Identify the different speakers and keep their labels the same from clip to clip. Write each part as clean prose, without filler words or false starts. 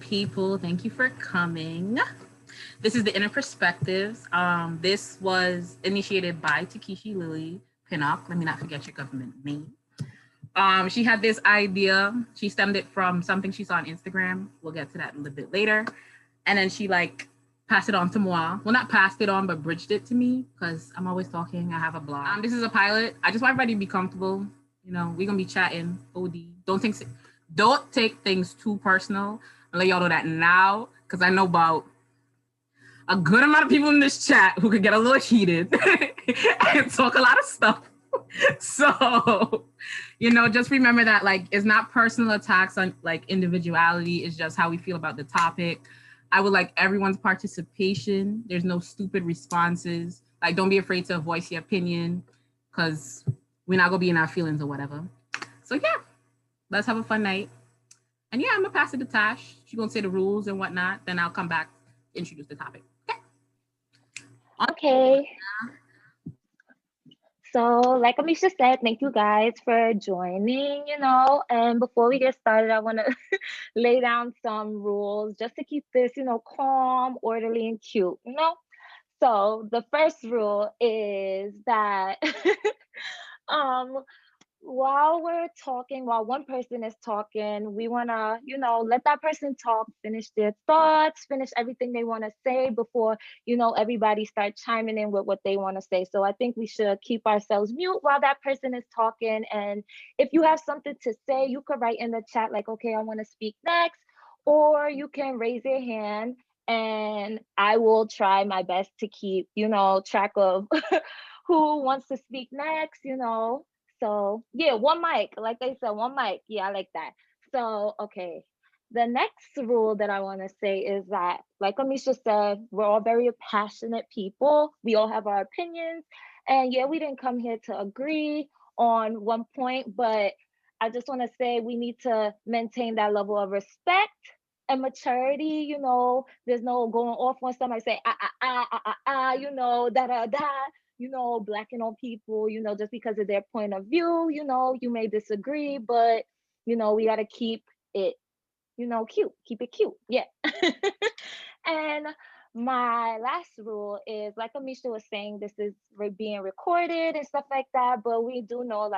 Speaker 1: people. Thank you for coming. This is the Inner Perspectives. This was initiated by Takeshi Lily Pinnock. Let me not forget your government name. She had this idea. She stemmed it from something she saw on Instagram. We'll get to that a little bit later. And then she passed it on to moi. Well, not passed it on, but bridged it to me because I'm always talking. I have a blog. This is a pilot. I just want everybody to be comfortable. You know, we're gonna be chatting. OD. Don't take things too personal. I'll let y'all know that now because I know about a good amount of people in this chat who could get a little heated and talk a lot of stuff. So, you know, just remember that it's not personal attacks on individuality. It's just how we feel about the topic. I would like everyone's participation. There's no stupid responses. Don't be afraid to voice your opinion because we're not gonna be in our feelings or whatever. So yeah, let's have a fun night. And yeah, I'm gonna pass it to Tash. She's gonna say the rules and whatnot. Then I'll come back, introduce the topic.
Speaker 2: Okay. So like Amisha said, thank you guys for joining, and before we get started, I want to lay down some rules just to keep this, calm, orderly, and cute, So the first rule is that while one person is talking, we want to, let that person talk, finish their thoughts, finish everything they want to say before, everybody start chiming in with what they want to say. So I think we should keep ourselves mute while that person is talking. And if you have something to say, you could write in the chat okay, I want to speak next, or you can raise your hand and I will try my best to keep, track of who wants to speak next, So yeah, one mic, like they said, one mic. Yeah, I like that. So, okay. The next rule that I want to say is that, like Amisha said, we're all very passionate people. We all have our opinions. And yeah, we didn't come here to agree on one point, but I just want to say we need to maintain that level of respect and maturity. There's no going off when somebody say, da, da, da. Blacking on people, just because of their point of view, you may disagree, but, we got to keep it, cute, keep it cute. Yeah. And my last rule is, like Amisha was saying, this is being recorded and stuff like that, but we do know,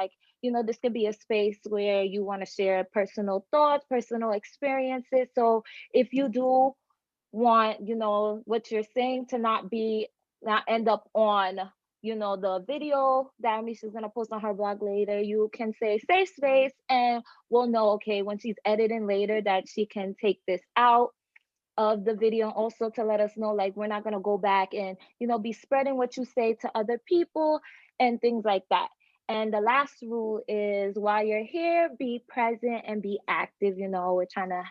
Speaker 2: this could be a space where you want to share personal thoughts, personal experiences. So if you do want, what you're saying to not end up on the video that Amisha's gonna post on her blog later, you can say safe space, and we'll know, okay, when she's editing later, that she can take this out of the video, also to let us know, we're not gonna go back and be spreading what you say to other people and things like that. And the last rule is, while you're here, be present and be active. We're trying to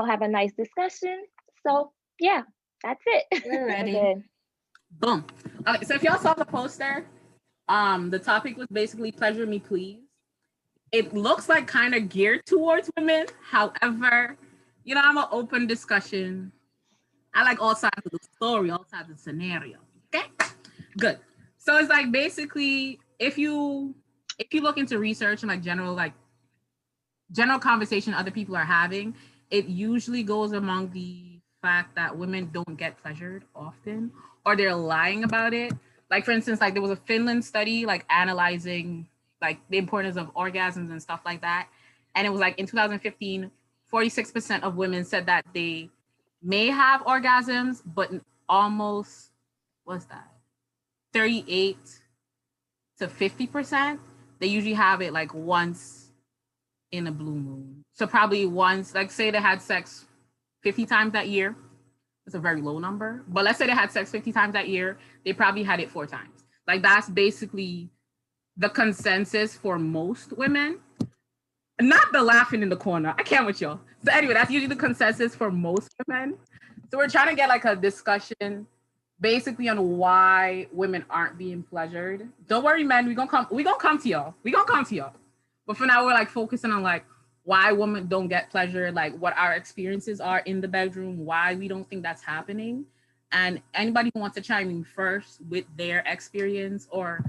Speaker 2: have a nice discussion. So yeah, that's it.
Speaker 1: We're ready. Boom. Okay, so if y'all saw the poster, the topic was basically pleasure me please. It looks like kind of geared towards women. However, I'm an open discussion. I like all sides of the story, all sides of the scenario. Okay, good. So it's basically, if you look into research and general conversation other people are having, it usually goes among the fact that women don't get pleasured often, or they're lying about it. For instance, there was a Finland study analyzing the importance of orgasms and stuff like that. And it was in 2015, 46% of women said that they may have orgasms, but almost, what's that? 38 to 50%, they usually have it once in a blue moon. So probably once, say they had sex 50 times that year. It's a very low number, but let's say they had sex 50 times that year, they probably had it 4 times. That's basically the consensus for most women. Not the laughing in the corner. I can't with y'all. So anyway, that's usually the consensus for most women. So we're trying to get a discussion basically on why women aren't being pleasured. Don't worry, men, we're gonna come to y'all. But for now, we're focusing on why women don't get pleasure, what our experiences are in the bedroom, why we don't think that's happening. And anybody who wants to chime in first with their experience or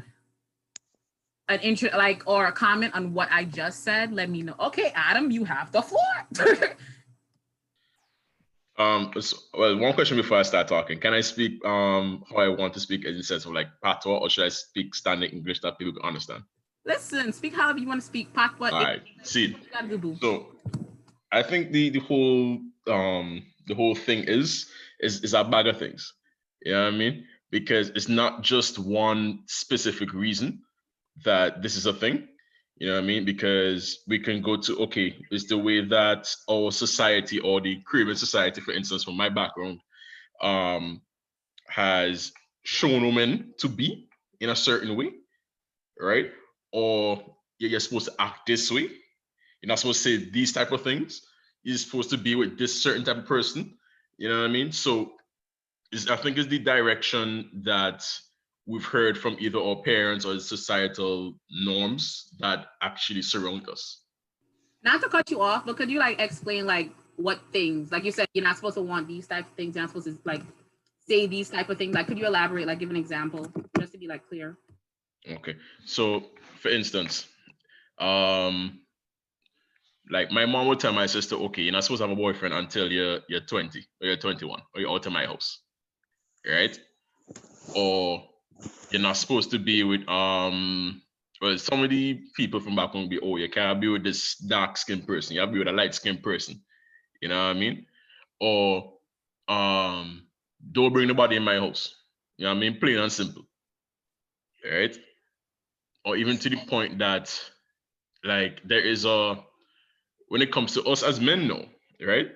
Speaker 1: or a comment on what I just said, let me know. Okay, Adam, you have the floor.
Speaker 3: Well, one question before I start talking. Can I speak how I want to speak in the sense of like patois, or should I speak standard English that people can understand?
Speaker 1: Listen, speak however you want to speak. Pat what
Speaker 3: All
Speaker 1: it
Speaker 3: right. See,
Speaker 1: what you gotta do, boo.
Speaker 3: so I think the whole thing is a bag of things. You know what I mean? Because it's not just one specific reason that this is a thing. You know what I mean? Because we can go to, okay, it's the way that our society, or the Caribbean society, for instance, from my background, um, has shown women to be in a certain way, right? Or you're supposed to act this way. You're not supposed to say these type of things. You're supposed to be with this certain type of person. You know what I mean? So I think it's the direction that we've heard from either our parents or the societal norms that actually surround us.
Speaker 1: Not to cut you off, but could you like explain like what things? Like you said, you're not supposed to want these type of things. You're not supposed to like say these type of things. Like, could you elaborate? Like, give an example, just to be like clear.
Speaker 3: Okay. So for instance, um, like my mom would tell my sister, okay, you're not supposed to have a boyfriend until you're 20 or you're 21 or you're out of my house. Right? Or you're not supposed to be with well, some of the people from back home be, oh, you can't be with this dark skinned person, you have to be with a light skinned person. You know what I mean? Or don't bring nobody in my house. You know what I mean? Plain and simple. Right? Or even to the point that like there is a when it comes to us as men now, right?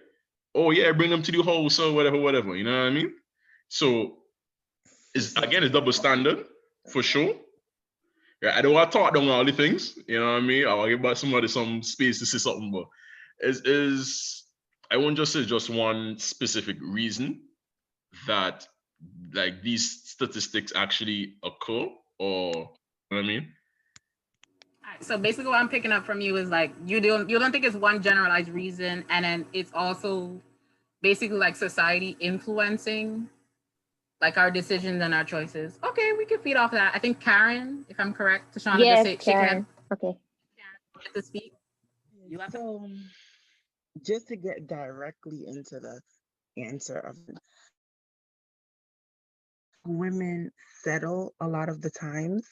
Speaker 3: Oh yeah, bring them to the house or whatever, whatever. You know what I mean? So it's double standard for sure. Yeah, I don't want to talk down all the things. You know what I mean? I want to give back somebody some space to say something, but is I won't just say just one specific reason that like these statistics actually occur, or you know what I mean?
Speaker 1: All right, so basically, what I'm picking up from you is like you don't think it's one generalized reason, and then it's also basically like society influencing like our decisions and our choices. Okay, we can feed off that. I think Karen, if I'm correct, Tashana just
Speaker 2: Yes,
Speaker 1: say shake your head.
Speaker 2: Karen. Okay.
Speaker 1: Karen, you get to speak. You have to.
Speaker 4: So, just to get directly into the answer of women settle a lot of the times.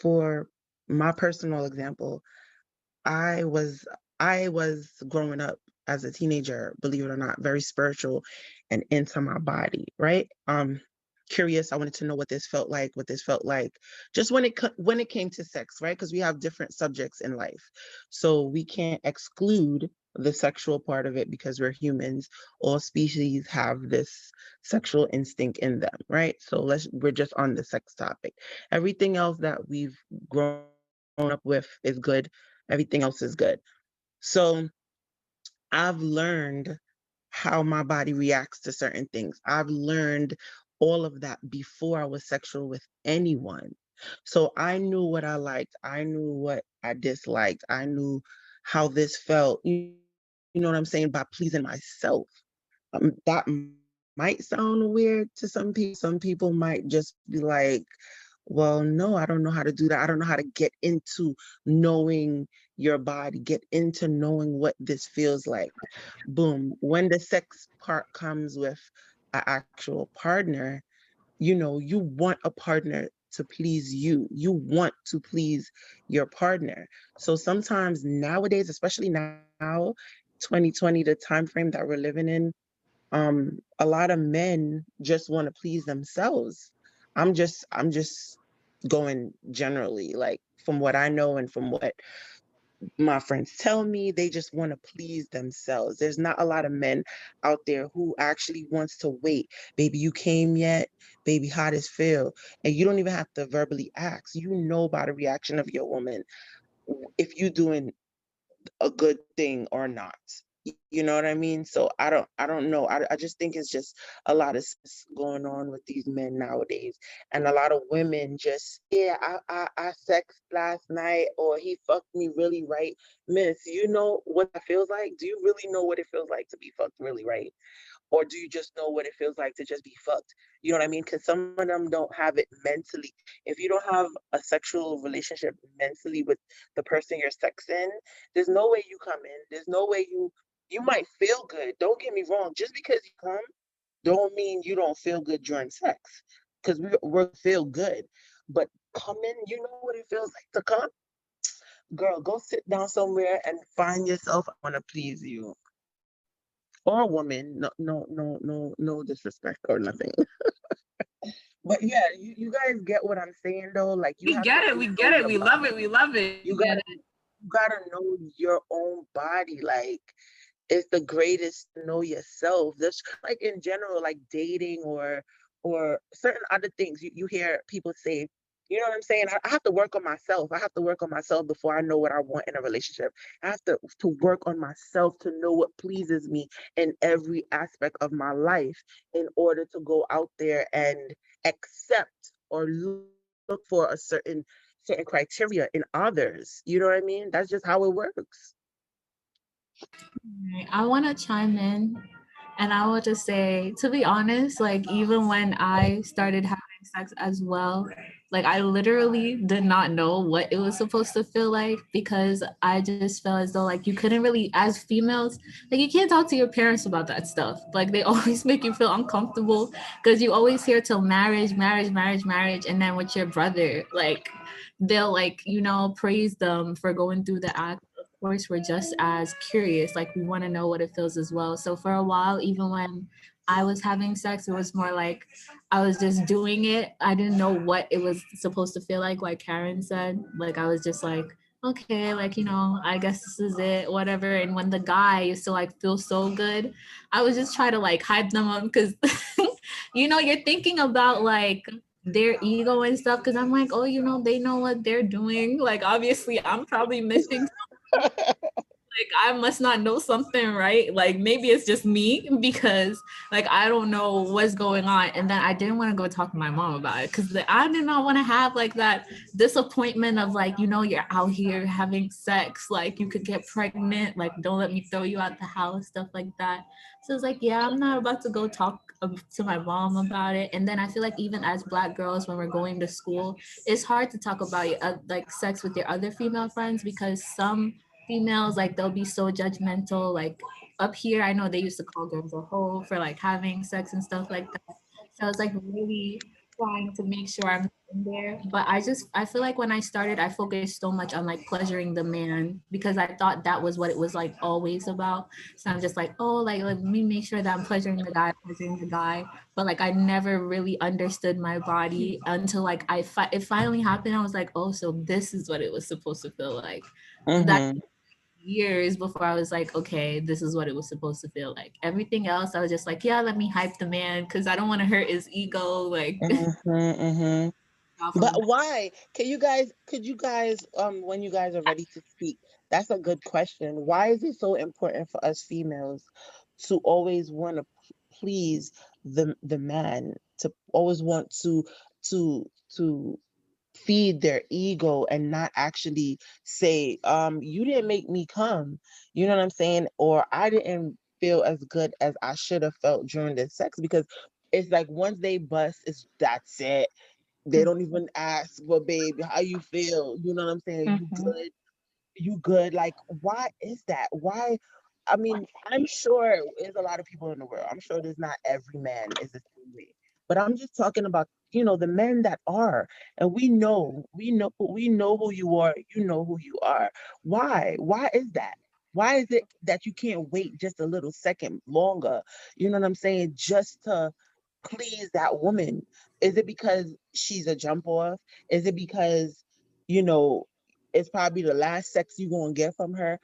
Speaker 4: For my personal example, I was I was growing up as a teenager, believe it or not, very spiritual and into my body, right? Curious, I wanted to know what this felt like, just when it came to sex, right? Because we have different subjects in life, so we can't exclude the sexual part of it because we're humans. All species have this sexual instinct in them, right? So we're just on the sex topic. Everything else that we've grown up with is good. Everything else is good. So I've learned how my body reacts to certain things. I've learned all of that before I was sexual with anyone. So I knew what I liked. I knew what I disliked. I knew how this felt. You know what I'm saying? By pleasing myself. That might sound weird to some people. Some people might just be like, well, no, I don't know how to do that. I don't know how to get into knowing your body, get into knowing what this feels like. Boom. When the sex part comes with an actual partner, you want a partner to please you. You want to please your partner. So sometimes nowadays, especially now, 2020, the time frame that we're living in, a lot of men just want to please themselves. I'm just going generally, like from what I know and from what my friends tell me, they just want to please themselves. There's not a lot of men out there who actually wants to wait. Baby, you came yet? Baby, how does feel? And you don't even have to verbally ask. You know by the reaction of your woman if you doing a good thing or not. You know what I mean? So I don't know. I just think it's just a lot of going on with these men nowadays. And a lot of women just, yeah, I sexed last night, or he fucked me really right. Miss, you know what that feels like? Do you really know what it feels like to be fucked really right? Or do you just know what it feels like to just be fucked? You know what I mean? Because some of them don't have it mentally. If you don't have a sexual relationship mentally with the person you're sexing, there's no way you come in. There's no way you You might feel good. Don't get me wrong. Just because you come, don't mean you don't feel good during sex. Because we feel good. But coming, you know what it feels like to come? Girl, go sit down somewhere and find yourself. I want to please you. Or a woman. No, no, no, no, no disrespect or nothing. But yeah, you guys get what I'm saying though. Like you
Speaker 1: We
Speaker 4: have
Speaker 1: get
Speaker 4: to
Speaker 1: it.
Speaker 4: really
Speaker 1: We
Speaker 4: know
Speaker 1: get it.
Speaker 4: your
Speaker 1: We
Speaker 4: body.
Speaker 1: love it. We love it.
Speaker 4: You gotta know your own body. Like it's the greatest to know yourself. That's like in general, like dating or certain other things. You hear people say, you know what I'm saying? I have to work on myself. I have to work on myself before I know what I want in a relationship. I have to work on myself to know what pleases me in every aspect of my life in order to go out there and accept or look for a certain criteria in others. You know what I mean? That's just how it works.
Speaker 5: Right. I want to chime in and I would just say, to be honest, like even when I started having sex as well, like I literally did not know what it was supposed to feel like because I just felt as though like you couldn't really, as females, like you can't talk to your parents about that stuff. Like they always make you feel uncomfortable because you always hear till marriage, marriage, marriage, marriage, and then with your brother, like they'll like praise them for going through the act. Of course we're just as curious, like we want to know what it feels as well. So for a while, even when I was having sex, it was more like I was just doing it. I didn't know what it was supposed to feel like Karen said. Like I was just like, okay, like I guess this is it, whatever. And when the guy used to like feel so good, I was just trying to like hype them up because you're thinking about like their ego and stuff because I'm like, oh, they know what they're doing. Like obviously I'm probably missing, like I must not know something, right? Like maybe it's just me because like I don't know what's going on. And then I didn't want to go talk to my mom about it because I did not want to have like that disappointment of like, you're out here having sex, like you could get pregnant, like don't let me throw you out the house, stuff like that. So it's like, yeah, I'm not about to go talk to my mom about it. And then I feel like even as Black girls, when we're going to school, it's hard to talk about like sex with your other female friends because some females like they'll be so judgmental. Like up here I know they used to call girls a hoe for like having sex and stuff like that. So it's like really trying to make sure I'm in there. But I feel like when I started I focused so much on like pleasuring the man because I thought that was what it was like always about. So I'm just like, oh, like let me make sure that I'm pleasuring the guy. But like I never really understood my body until like it finally happened. I was like, oh, so this is what it was supposed to feel like. So that
Speaker 4: Mm-hmm.
Speaker 5: years before I was like, okay, this is what it was supposed to feel like. Everything else, I was just like, yeah, let me hype the man because I don't want to hurt his ego. Like,
Speaker 4: Mm-hmm. Mm-hmm.
Speaker 5: off
Speaker 4: But
Speaker 5: of that.
Speaker 4: why? Could you guys, when you guys are ready to speak, that's a good question. Why is it so important for us females to always want to please the man, to always want to to feed their ego and not actually say, you didn't make me come, you know what I'm saying? Or I didn't feel as good as I should have felt during the sex, because it's like once they bust, that's it. They don't even ask, well, babe, how you feel? You know what I'm saying? You
Speaker 2: Mm-hmm.
Speaker 4: good? You good? Like, why is that? Why? I mean, I'm sure there's a lot of people in the world. I'm sure there's not every man is the same way. But I'm just talking about, the men that are, and we know who you are. You know who you are. Why? Why is that? Why is it that you can't wait just a little second longer? You know what I'm saying? Just to please that woman. Is it because she's a jump off? Is it because, you know, it's probably the last sex you're gonna get from her?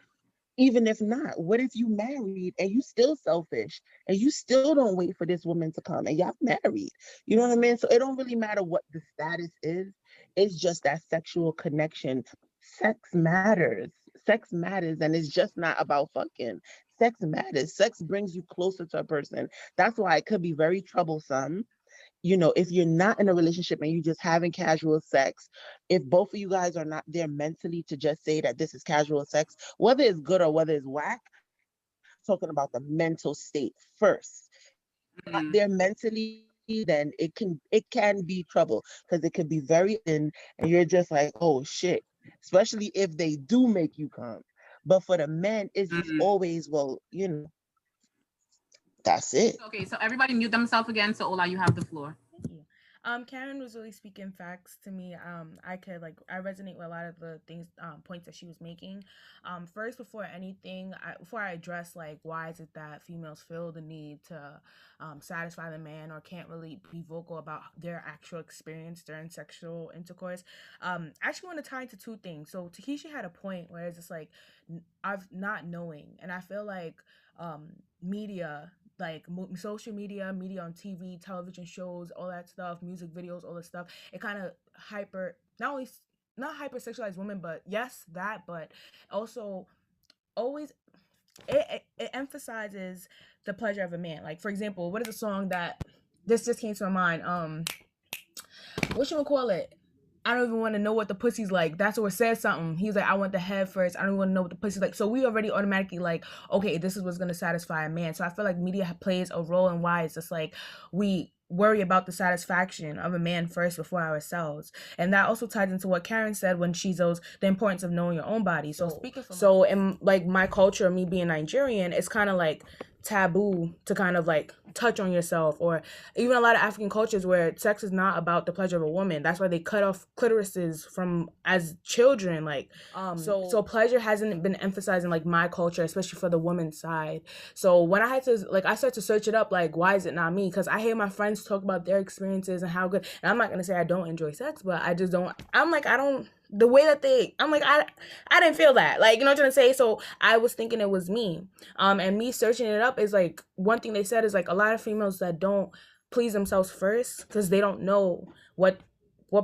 Speaker 4: Even if not, what if you married and you still selfish and you still don't wait for this woman to come and y'all married? You know what I mean? So it don't really matter what the status is. It's just that sexual connection. Sex matters. Sex matters, and it's just not about fucking. Sex matters. Sex brings you closer to a person. That's why it could be very troublesome, if you're not in a relationship and you're just having casual sex. If both of you guys are not there mentally to just say that this is casual sex, whether it's good or whether it's whack, talking about the mental state first. Not
Speaker 1: Mm.
Speaker 4: there mentally, then it can be trouble, because it could be very and you're just like, oh shit, especially if they do make you come. But for the men, it's just always, well, you know, that's it.
Speaker 1: Okay, so everybody mute themselves again. So Ola, you have the floor.
Speaker 6: Thank you. Karen was really speaking facts to me. I resonate with a lot of the things, points that she was making. First, before anything, before I address like why is it that females feel the need to satisfy the man or can't really be vocal about their actual experience during sexual intercourse, I actually want to tie into two things. So Takesha had a point where it's just like I've not knowing, and I feel like media, like social media on TV, television shows, all that stuff, music videos, all that stuff, it kind of not hyper sexualize women, but yes, that, but also always it emphasizes the pleasure of a man. Like, for example, what is a song that this just came to my mind? What you gonna call it? I don't even want to know what the pussy's like. That's what says something. He's like, I want the head first. I don't want to know what the pussy's like. So we already automatically like, okay, this is what's going to satisfy a man. So I feel like media plays a role in why it's just like we worry about the satisfaction of a man first before ourselves. And that also ties into what Karen said when she goes, the importance of knowing your own body. So in like my culture, me being Nigerian, it's kind of like taboo to kind of like touch on yourself, or even a lot of African cultures where sex is not about the pleasure of a woman. That's why they cut off clitorises from as children. Like so pleasure hasn't been emphasized in like my culture, especially for the woman's side. So when I started to search it up, like, why is it not me? Because I hear my friends talk about their experiences and how good, and I'm not gonna say I don't enjoy sex, but I just don't. I'm like, I don't, the way that I didn't feel that, like, you know what I'm trying to say? So I was thinking it was me. And me searching it up is like, one thing they said is like a lot of females that don't please themselves first because they don't know what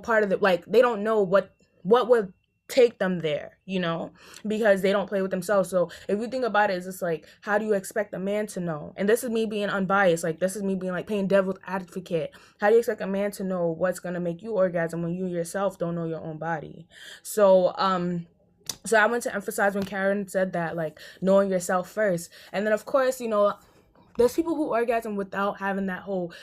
Speaker 6: part of the, like, they don't know what would take them there, you know, because they don't play with themselves. So if you think about it, it's just like, how do you expect a man to know? And this is me being unbiased, like, this is me being like playing devil's advocate. How do you expect a man to know what's gonna make you orgasm when you yourself don't know your own body? So I want to emphasize when Karen said that, like, knowing yourself first. And then of course, you know, there's people who orgasm without having that whole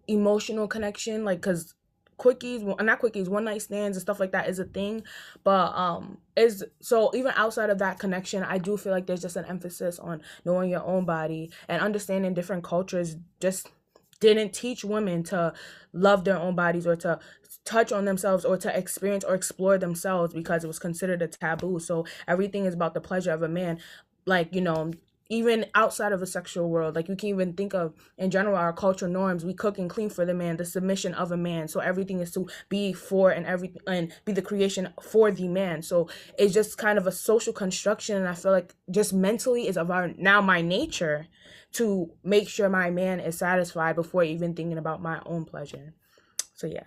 Speaker 6: emotional connection, like, because one night stands and stuff like that is a thing, but is so even outside of that connection, I do feel like there's just an emphasis on knowing your own body and understanding different cultures just didn't teach women to love their own bodies or to touch on themselves or to experience or explore themselves because it was considered a taboo. So everything is about the pleasure of a man, like, you know, even outside of a sexual world. Like, you can even think of, in general, our cultural norms, we cook and clean for the man, the submission of a man. So everything is to be for and be the creation for the man. So it's just kind of a social construction. And I feel like just mentally is of my nature to make sure my man is satisfied before even thinking about my own pleasure. So yeah.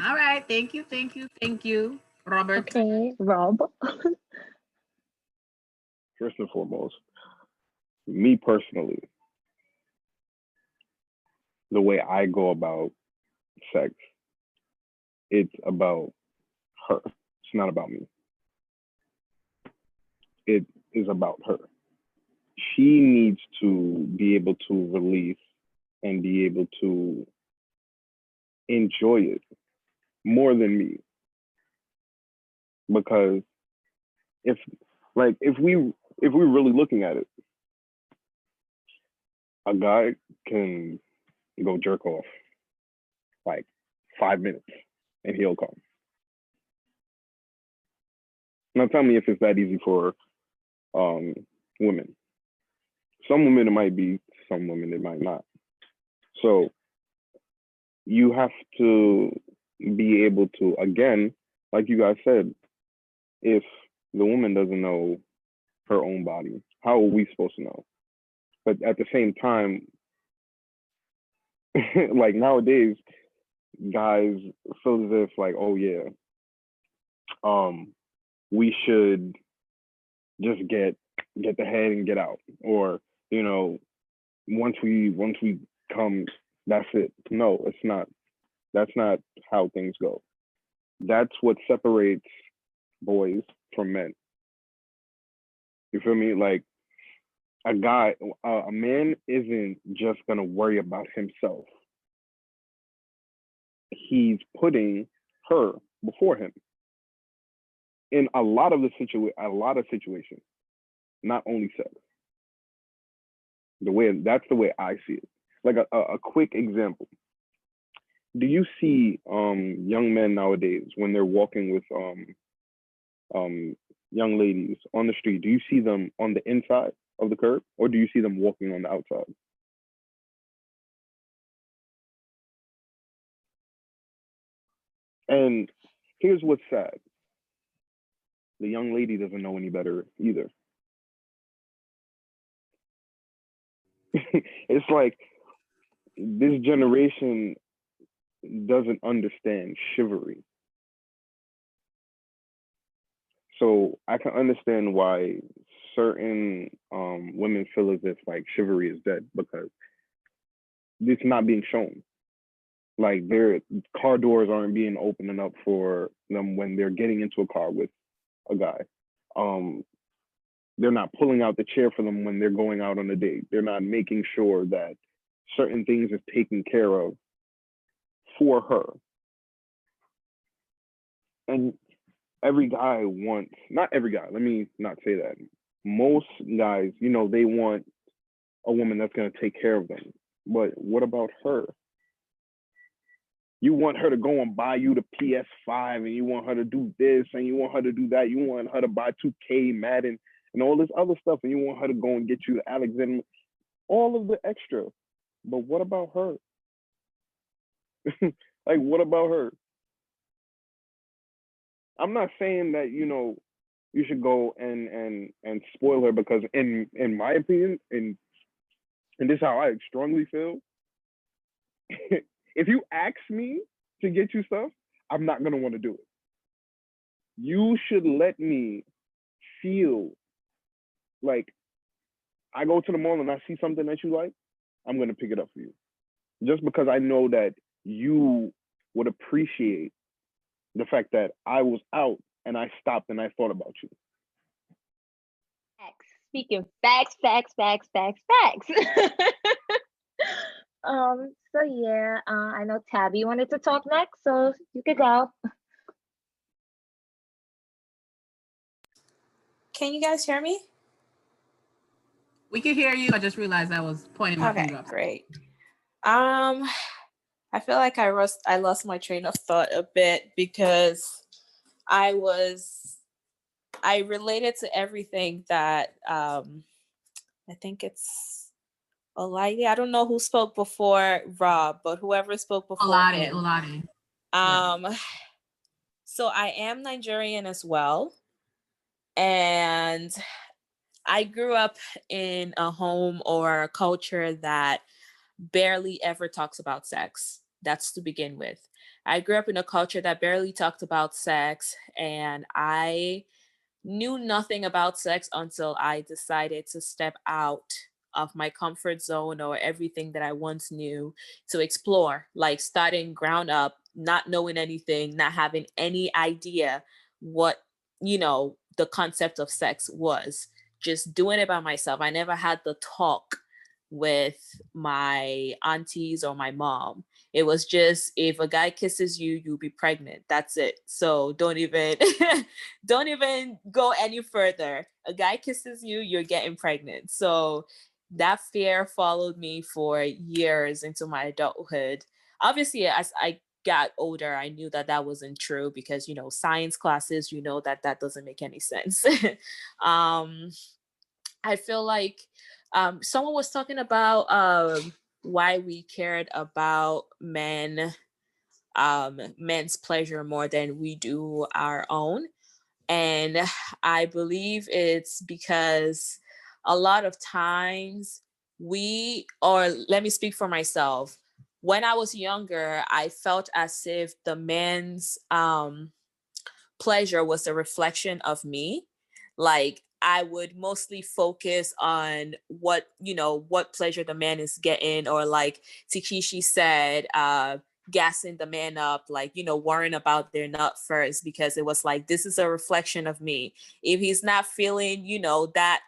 Speaker 1: All right. Thank you. Robert.
Speaker 2: Okay, Rob.
Speaker 7: First and foremost, me personally, the way I go about sex, it's about her. It's not about me. It is about her. She needs to be able to release and be able to enjoy it more than me. Because if we're really looking at it, a guy can go jerk off like 5 minutes and he'll come. Now tell me if it's that easy for women. Some women it might be, some women it might not. So you have to be able to, again, like you guys said, if the woman doesn't know her own body, how are we supposed to know? But at the same time, like nowadays, guys feel as if like, oh yeah, we should just get the head and get out, or, you know, once we come, that's it. No, it's not. That's not how things go. That's what separates boys from men. You feel me? Like, a man isn't just gonna worry about himself. He's putting her before him. in a lot of situations, not only sex. That's the way I see it. Like a quick example. Do you see young men nowadays when they're walking with young ladies on the street? Do you see them on the inside of the curb, or do you see them walking on the outside? And here's what's sad. The young lady doesn't know any better either. It's like this generation doesn't understand chivalry. So I can understand why certain women feel as if like chivalry is dead, because it's not being shown. Like their car doors aren't being opening up for them when they're getting into a car with a guy. They're not pulling out the chair for them when they're going out on a date. They're not making sure that certain things is taken care of for her. And every guy wants, not every guy, let me not say that. Most guys, you know, they want a woman that's going to take care of them. But what about her? You want her to go and buy you the PS5, and you want her to do this, and you want her to do that. You want her to buy 2K, Madden, and all this other stuff, and you want her to go and get you the Alexander, all of the extra. But what about her? Like, what about her? I'm not saying that, you know, you should go and spoil her, because in my opinion, and this is how I strongly feel, if you ask me to get you stuff, I'm not gonna want to do it. You should let me feel like I go to the mall and I see something that you like, I'm gonna pick it up for you. Just because I know that you would appreciate the fact that I was out and I stopped and I thought about you.
Speaker 2: Facts. Speaking facts. So yeah, I know Tabby wanted to talk next, so you could go.
Speaker 8: Can you guys hear me?
Speaker 1: We can hear you. I just realized I was pointing my finger up.
Speaker 8: Great. I feel like I lost my train of thought a bit, because I related to everything that I think it's Oladi. I don't know who spoke before Rob, but whoever spoke before him.
Speaker 1: Oladi.
Speaker 8: So I am Nigerian as well. And I grew up in a home or a culture that barely ever talks about sex. That's to begin with. I grew up in a culture that barely talked about sex, and I knew nothing about sex until I decided to step out of my comfort zone or everything that I once knew to explore, like starting ground up, not knowing anything, not having any idea what, you know, the concept of sex was, just doing it by myself. I never had the talk with my aunties or my mom. It was just, if a guy kisses you, you'll be pregnant. That's it. So don't even go any further. A guy kisses you, you're getting pregnant. So that fear followed me for years into my adulthood. Obviously, as I got older, I knew that that wasn't true, because, you know, science classes, you know, that doesn't make any sense. I feel like someone was talking about why we cared about men's pleasure more than we do our own. And I believe it's because a lot of times let me speak for myself. When I was younger, I felt as if the man's pleasure was a reflection of me. Like, I would mostly focus on what pleasure the man is getting, or like Takeshi said, gassing the man up, like, you know, worrying about their nut first, because it was like, this is a reflection of me. If he's not feeling, you know, that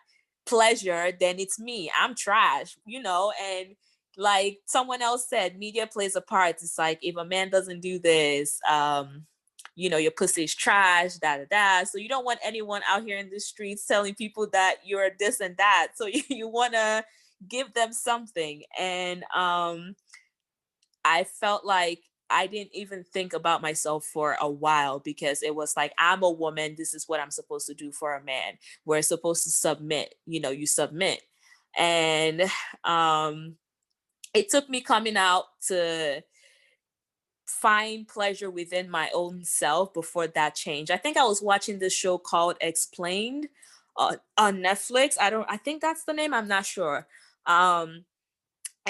Speaker 8: pleasure, then it's me. I'm trash, you know. And like someone else said, media plays a part. It's like, if a man doesn't do this, your pussy is trash, da da da. So you don't want anyone out here in the streets telling people that you're this and that. So you want to give them something. And I felt like I didn't even think about myself for a while, because it was like, I'm a woman. This is what I'm supposed to do for a man. We're supposed to submit, you submit. And it took me coming out to find pleasure within my own self before that changed. I think I was watching this show called Explained on Netflix. I think that's the name. I'm not sure.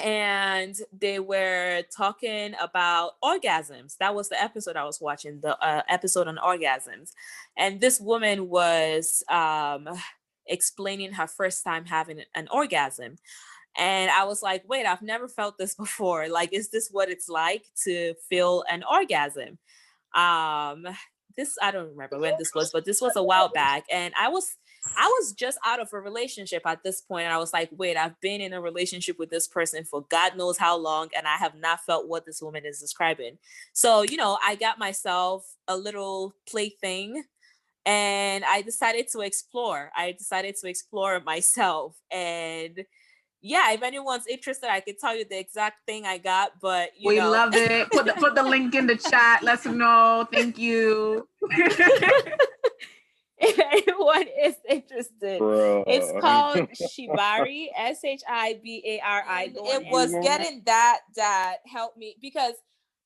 Speaker 8: And they were talking about orgasms. That was the episode I was watching, the episode on orgasms. And this woman was explaining her first time having an orgasm. And I was like, wait, I've never felt this before. Like, is this what it's like to feel an orgasm? I don't remember when this was, but this was a while back. And I was just out of a relationship at this point. And I was like, wait, I've been in a relationship with this person for God knows how long, and I have not felt what this woman is describing. So, I got myself a little plaything, and I decided to explore. Myself. And yeah, if anyone's interested, I could tell you the exact thing I got, but
Speaker 1: we love it. Put the link in the chat. Let them know. Thank you.
Speaker 8: If anyone is interested, it's called Shibari, Shibari. It was getting that helped me, because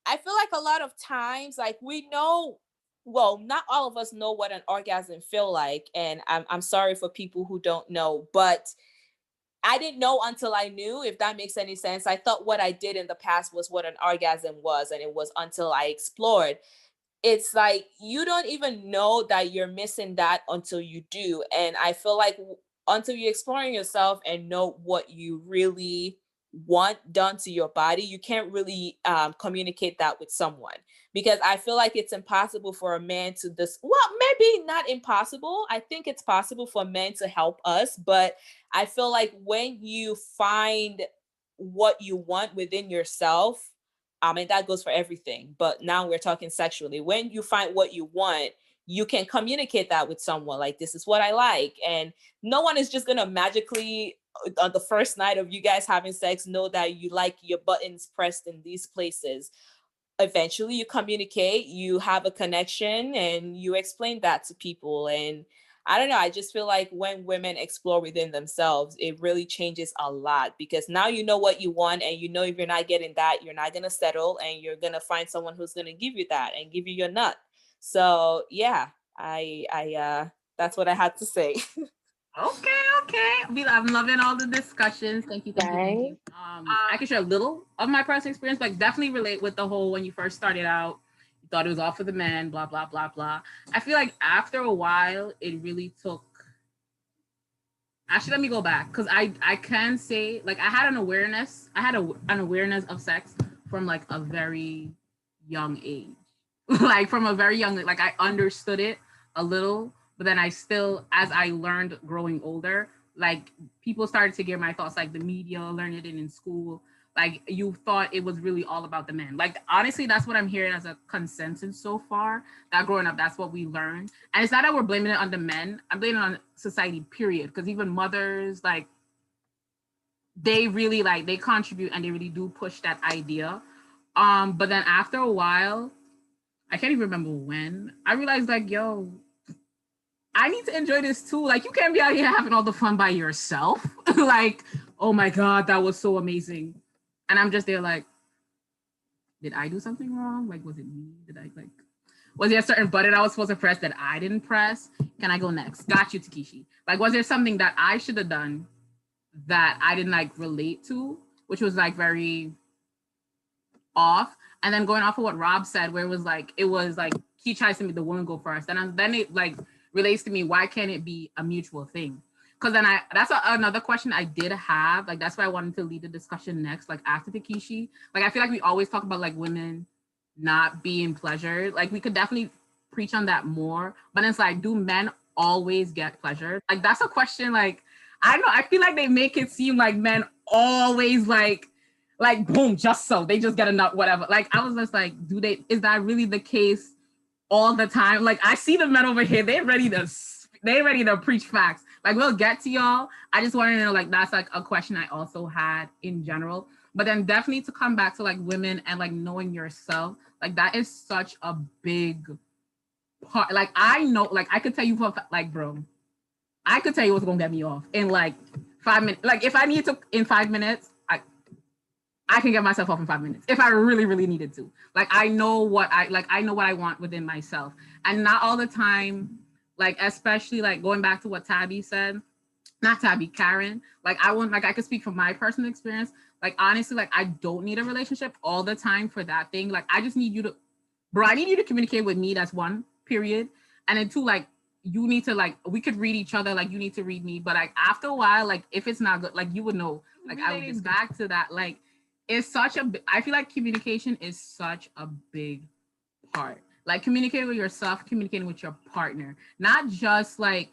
Speaker 8: I feel like a lot of times, like, we know, well, not all of us know what an orgasm feel like, and I'm sorry for people who don't know, but I didn't know until I knew, if that makes any sense. I thought what I did in the past was what an orgasm was, and it was until I explored. It's like, you don't even know that you're missing that until you do. And I feel like until you're exploring yourself and know what you really want done to your body, you can't really communicate that with someone. Because I feel like it's impossible for a man to maybe not impossible. I think it's possible for men to help us, but I feel like when you find what you want within yourself, and that goes for everything, but now we're talking sexually. When you find what you want, you can communicate that with someone, like, this is what I like. And no one is just gonna magically, on the first night of you guys having sex, know that you like your buttons pressed in these places. Eventually you communicate, you have a connection, and you explain that to people. And I don't know, I just feel like when women explore within themselves, it really changes a lot, because now you know what you want, and if you're not getting that, you're not going to settle, and you're going to find someone who's going to give you that and give you your nut. So yeah, I that's what I had to say.
Speaker 1: Okay. I'm loving all the discussions. Thank you. I can share a little of my personal experience, but definitely relate with the whole, when you first started out, you thought it was all for the men, blah, blah, blah, blah. I feel like after a while, it really took... Actually, let me go back, because I can say, like, I had an awareness of sex from, like, a very young age. Like, from a very young, like, I understood it a little, but then I still, as I learned growing older, like, people started to get my thoughts, like the media, learned it in school. Like, you thought it was really all about the men. Like, honestly, that's what I'm hearing as a consensus so far, that growing up, that's what we learned. And it's not that we're blaming it on the men. I'm blaming it on society, period. Because even mothers, like, they really, like, they contribute, and they really do push that idea. But then after a while, I can't even remember when, I realized, like, yo, I need to enjoy this too. Like, you can't be out here having all the fun by yourself. Like, oh my God, that was so amazing. And I'm just there like, did I do something wrong? Like, was it me? Was there a certain button I was supposed to press that I didn't press? Can I go next? Got you, Takeshi. Like, was there something that I should have done that I didn't, like, relate to, which was, like, very off? And then going off of what Rob said, where it was like, he tries to make the woman go first. And then it, like, relates to me, why can't it be a mutual thing? Because then that's another question I did have. Like, that's why I wanted to lead the discussion next, like, after Takeshi. Like, I feel like we always talk about, like, women not being pleasured. Like, we could definitely preach on that more. But it's like, do men always get pleasured? Like, that's a question, like, I don't know. I feel like they make it seem like men always, like boom, just so. They just get a nut, whatever. Like, I was just like, is that really the case all the time. Like I see the men over here, they're ready to preach facts. Like we'll get to y'all. I just wanted to know, like that's like a question I also had in general. But then definitely to come back to like women and like knowing yourself, like that is such a big part. Like I know, like I could tell you for like, bro, I could tell you what's gonna get me off in like 5 minutes. Like if I need to in 5 minutes, I can get myself off in 5 minutes if I really, really needed to. Like I know what I want within myself. And not all the time, like especially like going back to what Tabby said, not Tabby, Karen. Like I could speak from my personal experience. Like honestly, like I don't need a relationship all the time for that thing. Like I just need you to, bro, I need you to communicate with me. That's one, period. And then two, like you need to like we could read each other, like you need to read me. But like after a while, like if it's not good, like you would know. Like I would just back to that. Like it's such a I feel like communication is such a big part. Like communicating with yourself, communicating with your partner, not just like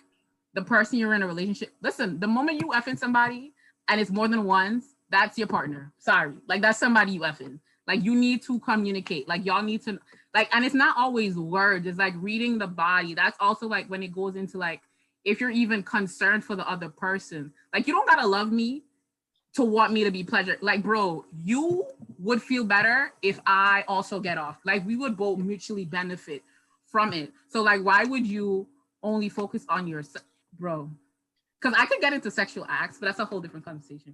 Speaker 1: the person you're in a relationship. Listen, the moment you effing somebody and it's more than once, that's your partner. Sorry. Like that's somebody you effing. Like you need to communicate. Like y'all need to like, and it's not always words, it's like reading the body. That's also like when it goes into like if you're even concerned for the other person. Like you don't gotta love me to want me to be pleasure. Like, bro, you would feel better if I also get off. Like we would both mutually benefit from it. So like, why would you only focus on yourself, bro? Because I could get into sexual acts, but that's a whole different conversation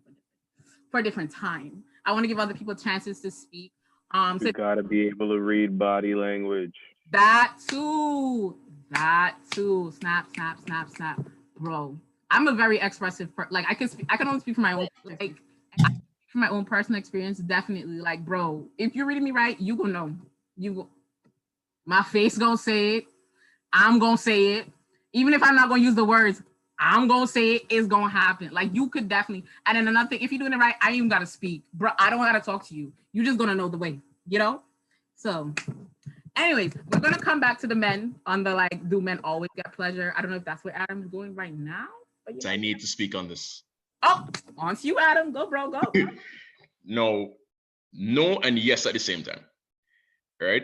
Speaker 1: for a different time. I want to give other people chances to speak.
Speaker 7: You gotta be able to read body language.
Speaker 1: That too. Snap, bro. I'm a very expressive like I can only speak from my own like from my own personal experience. Definitely, like, bro, if you're reading me right, you gonna know. My face gonna say it. I'm gonna say it. Even if I'm not gonna use the words, I'm gonna say it. It's gonna happen. Like you could definitely. And then another thing, if you're doing it right, I ain't even gotta speak, bro. I don't gotta talk to you. You just gonna know the way, you know. So, anyways, we're gonna come back to the men on the like, do men always get pleasure? I don't know if that's where Adam's going right now. But
Speaker 3: I need to speak on this.
Speaker 1: Oh, on to you, Adam. Go, bro. Go.
Speaker 3: No, and yes at the same time. All right.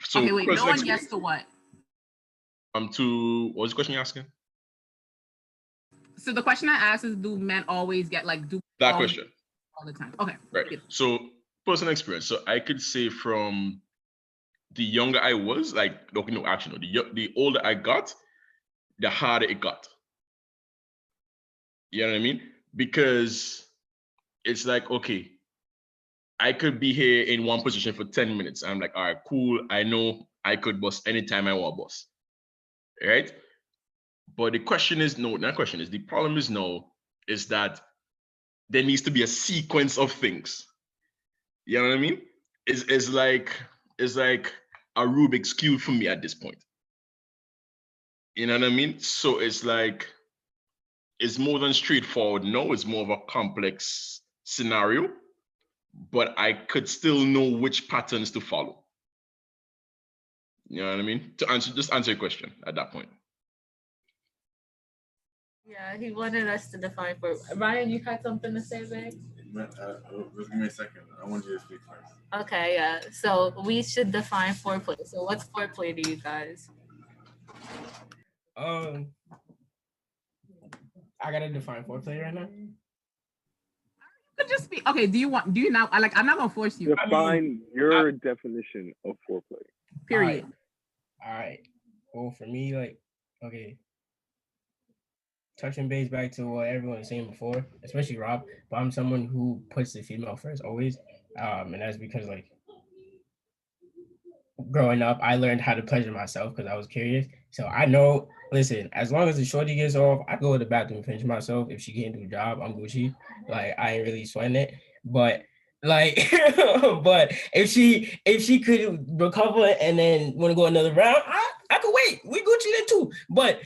Speaker 3: So
Speaker 1: okay, wait. No and yes to what?
Speaker 3: To what was the question you're asking?
Speaker 1: So the question I asked is, do men always get like do
Speaker 3: that question
Speaker 1: all the time? Okay.
Speaker 3: Right. So personal experience. So I could say from the younger I was, like, okay, no, actually, no, the older I got, the harder it got. You know what I mean? Because it's like, okay, I could be here in one position for 10 minutes. I'm like, all right, cool. I know I could bust anytime I want to bust. Right? But the question is, the problem is that there needs to be a sequence of things. You know what I mean? It's like a Rubik's Cube for me at this point. You know what I mean? So it's like, it's more than straightforward. No, it's more of a complex scenario, but I could still know which patterns to follow. You know what I mean? To answer your question at that point.
Speaker 5: Yeah, he wanted us to define for Ryan. You had something to say, babe?
Speaker 9: Just give me a second. I want you to speak first.
Speaker 5: Okay, yeah. So we should define foreplay. So what's foreplay to you guys?
Speaker 10: I gotta define foreplay right now.
Speaker 1: Could just be okay. Do you now? Like, I'm not gonna force you.
Speaker 7: Define your definition of foreplay.
Speaker 1: Period.
Speaker 10: All right. Well, for me, like, okay, touching base back to what everyone was saying before, especially Rob, but I'm someone who puts the female first always. And that's because, like, growing up, I learned how to pleasure myself because I was curious. So I know, listen, as long as the shorty gets off, I go to the bathroom and finish myself. If she can't do the job, I'm Gucci. Like, I ain't really sweating it. But like, but if she could recover and then want to go another round, I could wait. We Gucci there too. But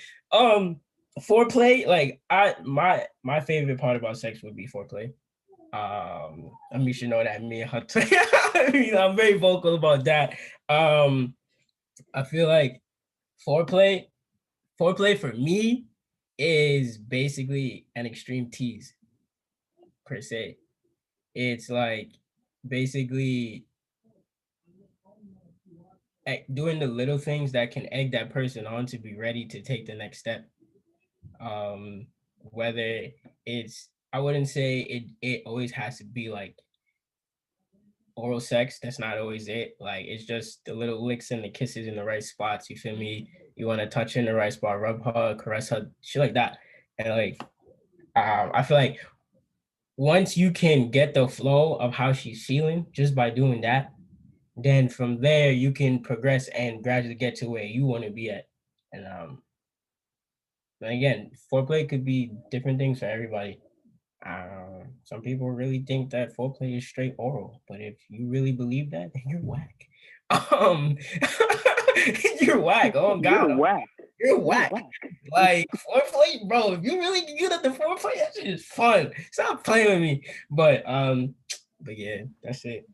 Speaker 10: foreplay, like, my favorite part about sex would be foreplay. I mean, you should know that me and her, I'm very vocal about that. I feel like foreplay for me is basically an extreme tease per se. It's like basically doing the little things that can egg that person on to be ready to take the next step. Whether it's, I wouldn't say it always has to be like oral sex. That's not always it. Like, it's just the little licks and the kisses in the right spots. You feel me? You want to touch her in the right spot, rub her, caress her, shit like that. And like, I feel like once you can get the flow of how she's feeling just by doing that, then from there you can progress and gradually get to where you want to be at. And again, foreplay could be different things for everybody. Some people really think that foreplay is straight oral, but if you really believe that, then you're whack. You're whack. Oh God,
Speaker 7: You're whack.
Speaker 10: You're whack. Like, foreplay, bro. If you really get good at the foreplay, that shit is fun. Stop playing with me. But yeah, that's it.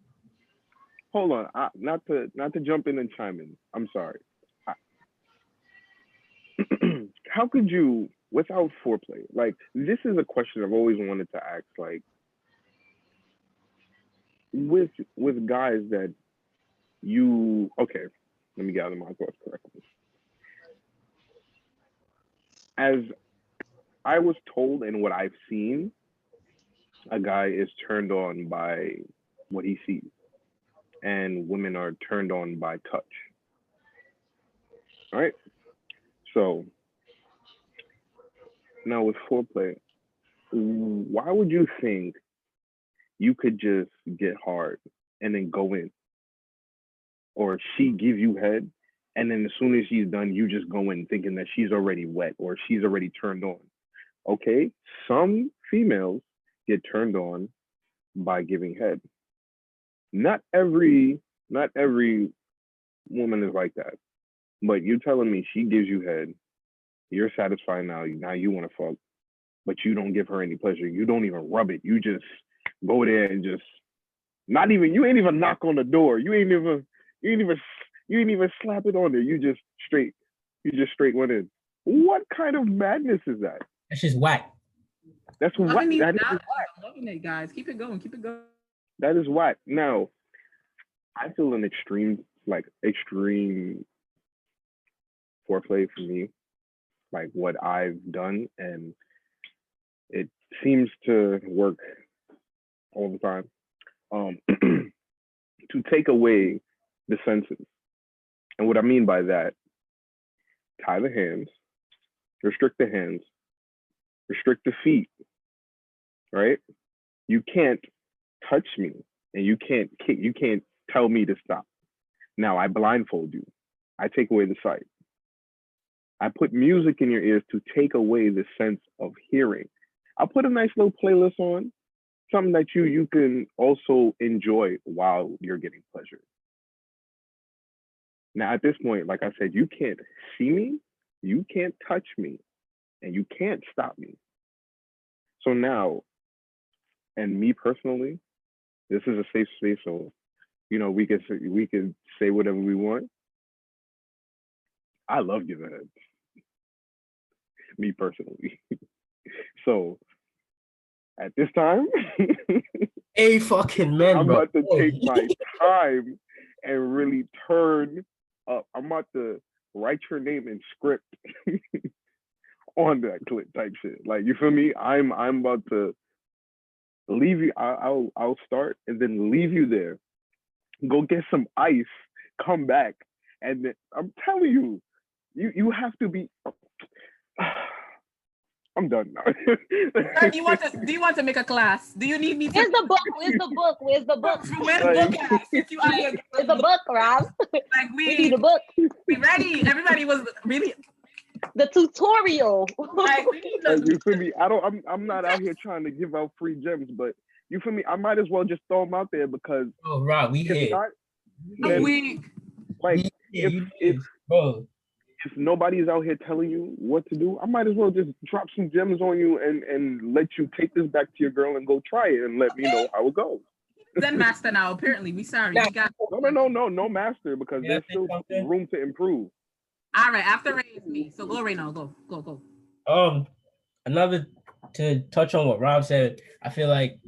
Speaker 7: Hold on, not to jump in and chime in. I'm sorry. How could you, without foreplay? Like, this is a question I've always wanted to ask. Like, with guys that you, okay, let me gather my thoughts correctly. As I was told and what I've seen, a guy is turned on by what he sees, and women are turned on by touch. All right. So now with foreplay, why would you think you could just get hard and then go in, or she give you head, and then as soon as she's done, you just go in thinking that she's already wet or she's already turned on? Okay, some females get turned on by giving head. Not every woman is like that. But you telling me she gives you head, you're satisfied now you want to fuck, but you don't give her any pleasure. You don't even rub it. You just go there and just you ain't even knock on the door. You ain't even slap it on there. You just straight went in. What kind of madness is that?
Speaker 10: That's just whack.
Speaker 7: That's whack. That is
Speaker 1: whack. I'm loving it, guys. Keep it going. Keep it going.
Speaker 7: That is whack. Now, I feel an extreme foreplay for me, like what I've done, and it seems to work all the time. To take away the senses. And what I mean by that, tie the hands, restrict the hands, restrict the feet, right? You can't touch me, and you can't tell me to stop. Now I blindfold you. I take away the sight. I put music in your ears to take away the sense of hearing. I'll put a nice little playlist on, something that you can also enjoy while you're getting pleasure. Now, at this point, like I said, you can't see me, you can't touch me, and you can't stop me. So now, and me personally, this is a safe space, so we can say whatever we want. I love giving head. Me personally. So at this time,
Speaker 10: a fucking man,
Speaker 7: I'm
Speaker 10: bro.
Speaker 7: about to take my time and really turn up. I'm about to write your name in script on that clip type shit. Like, you feel me? I'm about to leave you. I'll start and then leave you there. Go get some ice. Come back, and then, I'm telling you, you have to be. I'm done now.
Speaker 1: Do you want to make a class? Do you need me to?
Speaker 2: Where's the book? Where's the book? Where's the book?
Speaker 1: Where's the book at? Since you out here,
Speaker 2: where's the book, Rob?
Speaker 1: Like,
Speaker 2: we need a book.
Speaker 1: We ready? Everybody was really
Speaker 2: the tutorial.
Speaker 1: Like, we need
Speaker 7: you feel me? I'm not out here trying to give out free gems, but you feel me? I might as well just throw them out there because.
Speaker 10: Oh, Rob, we hit.
Speaker 7: Like, if nobody's out here telling you what to do, I might as well just drop some gems on you and let you take this back to your girl and go try it and let me know how it goes.
Speaker 1: Then master now. Apparently, we sorry. We got
Speaker 7: no master, because there's still room to improve.
Speaker 1: All right, after Ray is me. So go, Ray, now. Go.
Speaker 10: Another, to touch on what Rob said, I feel like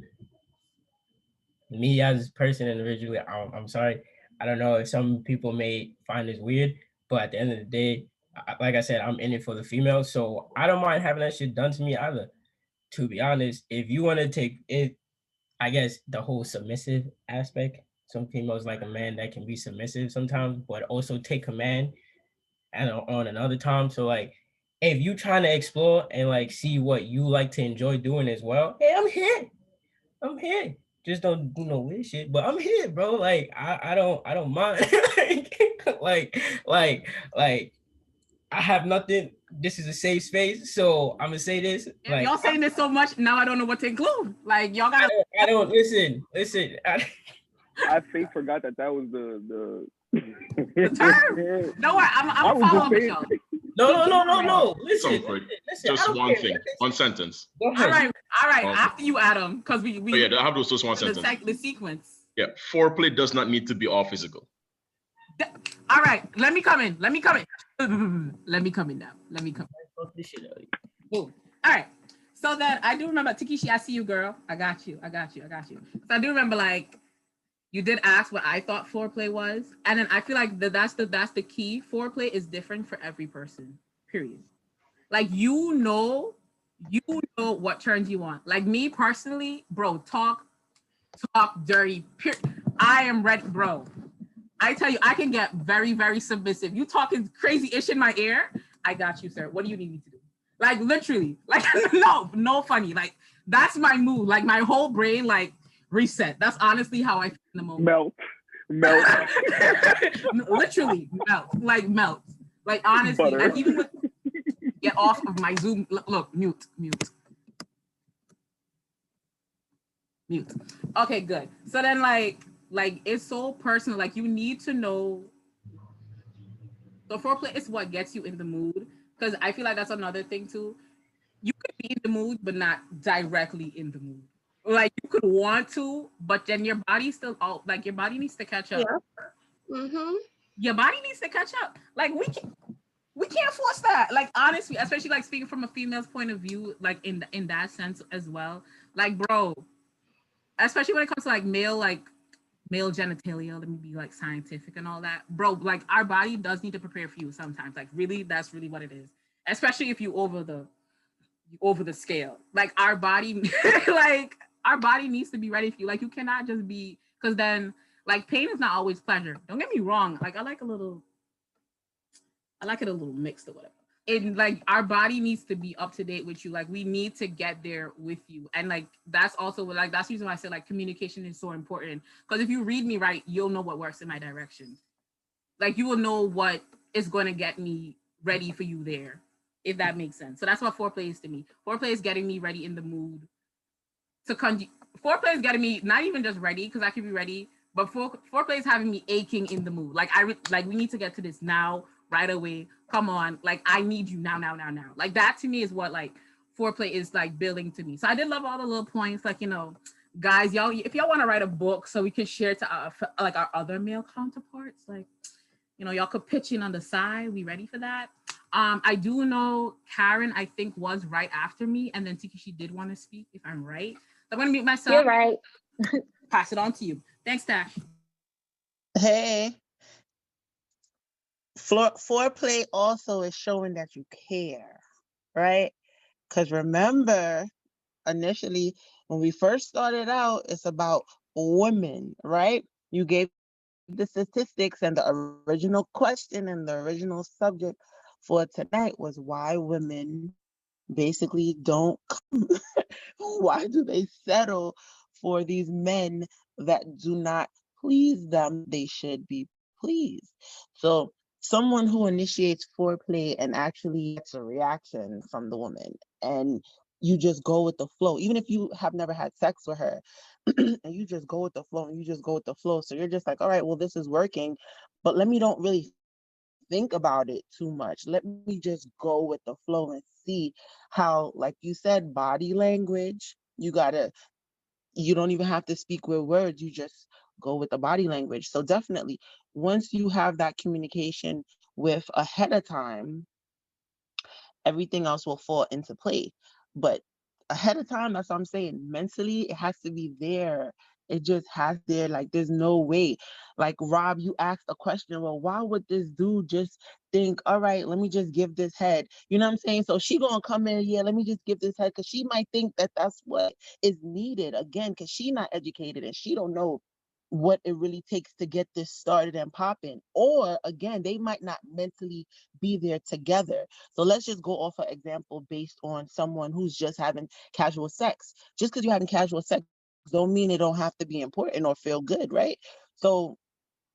Speaker 10: me as a person individually, I'm sorry, I don't know if some people may find this weird, but at the end of the day, like I said, I'm in it for the female, so I don't mind having that shit done to me either. To be honest, if you want to take it, I guess the whole submissive aspect. Some females like a man that can be submissive sometimes, but also take command and on another time. So like, if you trying to explore and like see what you like to enjoy doing as well, hey, I'm here. I'm here. Just don't do no weird shit, but I'm here, bro. Like I don't mind. Like I have nothing. This is a safe space, so I'm gonna say this.
Speaker 1: If
Speaker 10: Like
Speaker 1: y'all saying this so much, now I don't know what to include. Like y'all gotta.
Speaker 10: I don't listen.
Speaker 7: I think forgot that was the
Speaker 1: term. No, I'm following y'all.
Speaker 10: No. Listen,
Speaker 3: Just one thing, one sentence.
Speaker 10: Go ahead.
Speaker 1: All right. After you, Adam, because we
Speaker 3: I have those just one sentence.
Speaker 1: The sequence.
Speaker 3: Yeah, foreplay does not need to be all physical.
Speaker 1: All right, let me come in. Let me come in now. Boom. All right. So then I do remember, Takeshi, I see you, girl. I got you. So I do remember, like, you did ask what I thought foreplay was, and then I feel like that's the key. Foreplay is different for every person. Period. Like you know what turns you on. Like me personally, bro, talk dirty. I am ready, bro. I tell you, I can get very, very submissive. You talking crazy ish in my ear, I got you, sir. What do you need me to do? Like literally, like no funny. Like that's my mood. Like my whole brain, like reset. That's honestly how I feel in the moment.
Speaker 7: Melt.
Speaker 1: Literally melt. Like honestly, and even with get off of my Zoom. Look, mute. Okay, good. So then like it's so personal. Like you need to know. So foreplay is what gets you in the mood. Because I feel like that's another thing too. You could be in the mood, but not directly in the mood. Like you could want to, but then your body still out. Like your body needs to catch up.
Speaker 2: Yeah. Mm-hmm.
Speaker 1: Your body needs to catch up. Like we can't force that. Like honestly, especially like speaking from a female's point of view, like in that sense as well. Like bro, especially when it comes to like male genitalia, let me be like scientific and all that, bro. Like our body does need to prepare for you sometimes. Like really, that's really what it is. Especially if you over the scale. Like our body, like our body needs to be ready for you. Like you cannot just be, because then like pain is not always pleasure. Don't get me wrong. Like I like it a little mixed or whatever. And like our body needs to be up to date with you. Like we need to get there with you. And like that's also like that's the reason why I said like communication is so important. Because if you read me right, you'll know what works in my direction. Like you will know what is going to get me ready for you there, if that makes sense. So that's what foreplay is to me. Foreplay is getting me ready in the mood to foreplay is getting me not even just ready, because I can be ready, but foreplay is having me aching in the mood. Like we need to get to this now, right away. Come on, like I need you now. Like that to me is what like foreplay is like building to me. So I did love all the little points, like, you know, guys, y'all, if y'all want to write a book so we could share to our other male counterparts, like, you know, y'all could pitch in on the side. We ready for that? I do know Karen, I think, was right after me, and then Tiki, she did want to speak, if I'm right. So I'm gonna mute myself.
Speaker 2: You're right.
Speaker 1: Pass it on to you. Thanks, Tash.
Speaker 4: Hey. Foreplay also is showing that you care, right? Because remember, initially, when we first started out, it's about women, right? You gave the statistics, and the original question and the original subject for tonight was why women basically don't come. Why do they settle for these men that do not please them? They should be pleased. So someone who initiates foreplay and actually gets a reaction from the woman, and you just go with the flow, even if you have never had sex with her, and you just go with the flow, so you're just like, all right, well, this is working, but let me don't really think about it too much. Let me just go with the flow and see how, like you said, body language, you don't even have to speak with words, you just go with the body language. So definitely, once you have that communication with ahead of time, everything else will fall into place. But ahead of time, that's what I'm saying, mentally, it has to be there It just has there, like, there's no way. Like, Rob, you asked a question, well, why would this dude just think, all right, let me just give this head? You know what I'm saying? So she gonna come in, yeah, let me just give this head, because she might think that that's what is needed, again, because she not educated and she don't know what it really takes to get this started and popping. Or again, they might not mentally be there together. So let's just go off an example based on someone who's just having casual sex. Just because you're having casual sex don't mean it don't have to be important or feel good, right? So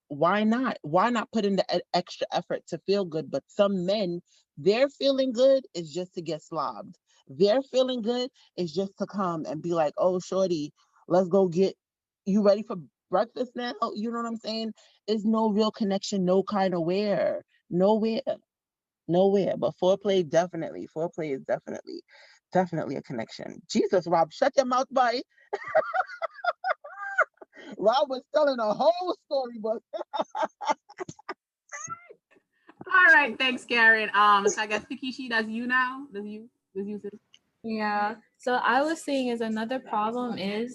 Speaker 4: why not? Why not put in the extra effort to feel good? But some men, their feeling good is just to get slobbed. Their feeling good is just to come and be like, oh, shorty, let's go get you ready for breakfast now. You know what I'm saying? There's no real connection, no kind of where, nowhere, nowhere. But foreplay is definitely a connection. Jesus, Rob, shut your mouth, buddy. Rob was telling a whole story, but
Speaker 1: All right, thanks, Karen. So I guess Takishi, that's you now. That's you, sis.
Speaker 5: Yeah. So I was saying is another problem is,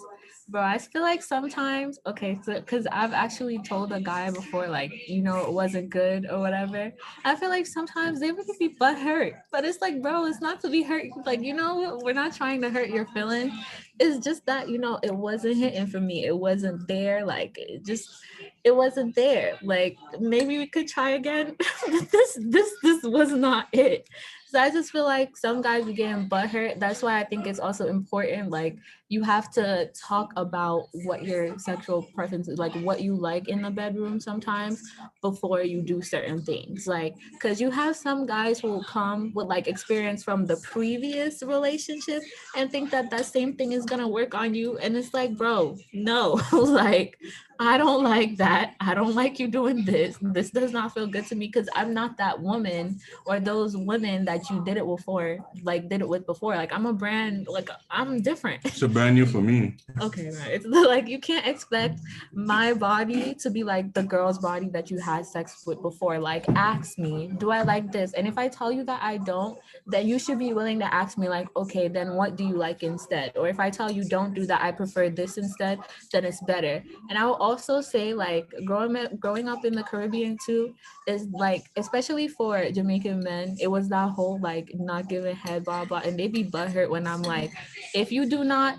Speaker 5: bro, I feel like sometimes, okay, so because I've actually told a guy before, like, it wasn't good or whatever. I feel like sometimes they would be butt hurt, but it's like, bro, it's not to be hurt. Like, we're not trying to hurt your feelings. It's just that, it wasn't hitting for me. It wasn't there. Like, it wasn't there. Like, maybe we could try again. But this was not it. So I just feel like some guys be getting butthurt. That's why I think it's also important. Like, you have to talk about what your sexual preference is, like what you like in the bedroom sometimes before you do certain things. Like, because you have some guys who will come with like experience from the previous relationship and think that that same thing is gonna work on you. And it's like, bro, no, like, I don't like that. I don't like you doing this. This does not feel good to me because I'm not that woman or those women that you did it with before. Like, I'm a brand, like, I'm different.
Speaker 9: It's a brand new for me.
Speaker 5: Okay, right. It's like you can't expect my body to be like the girl's body that you had sex with before. Like, ask me, do I like this? And if I tell you that I don't, then you should be willing to ask me, like, okay, then what do you like instead? Or if I tell you don't do that, I prefer this instead, then it's better. And I will also say, like, growing up in the Caribbean too is like, especially for Jamaican men, it was that whole like not giving head, blah blah, and they be butthurt when I'm like, if you do not,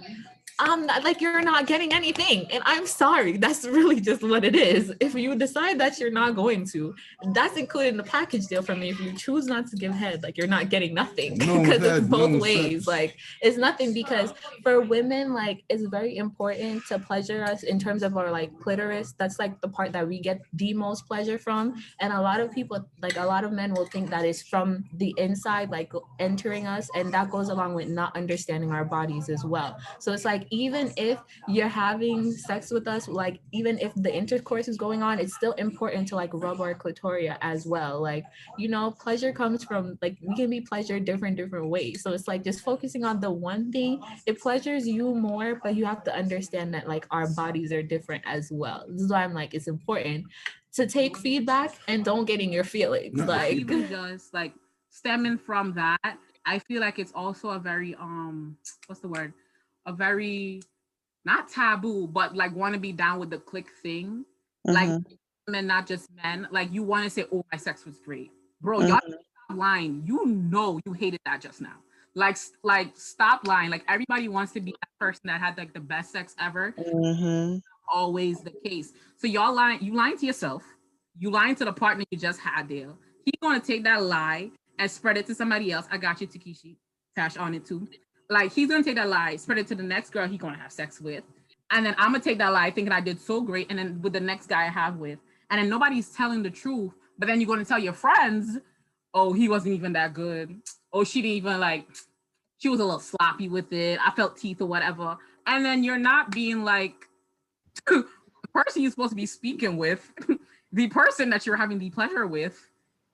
Speaker 5: like, you're not getting anything, and I'm sorry, that's really just what it is. If you decide that you're not going to, that's included in the package deal for me. If you choose not to give head, like, you're not getting nothing, because it's both ways. Like, it's nothing, because for women, like, it's very important to pleasure us in terms of our like clitoris. That's like the part that we get the most pleasure from, and a lot of people, like a lot of men, will think that is from the inside, like entering us, and that goes along with not understanding our bodies as well. So it's like, even if you're having sex with us, like, even if the intercourse is going on, it's still important to like rub our clitoria as well. Like, pleasure comes from, like, we can be pleasured different ways. So it's like just focusing on the one thing, it pleasures you more, but you have to understand that like our bodies are different as well. This is why I'm like, it's important to take feedback and don't get in your feelings. Like,
Speaker 1: even just like stemming from that, I feel like it's also a very what's the word? A very, not taboo, but like want to be down with the click thing. Like, women, not just men. Like, you want to say, "Oh, my sex was great, bro." Y'all stop lying. You hated that just now. Like, stop lying. Like, everybody wants to be that person that had like the best sex ever. Always the case. So y'all lying. You lying to yourself. You lying to the partner you just had there. He's gonna take that lie and spread it to somebody else. I got you, Takishi. Tash on it too. Like, he's gonna take that lie, spread it to the next girl he's gonna have sex with, and then I'm gonna take that lie thinking I did so great, and then with the next guy I have with, and then nobody's telling the truth. But then you're gonna tell your friends, "Oh, he wasn't even that good. Oh, she didn't even like. She was a little sloppy with it. I felt teeth or whatever." And then you're not being like the person you're supposed to be speaking with, the person that you're having the pleasure with,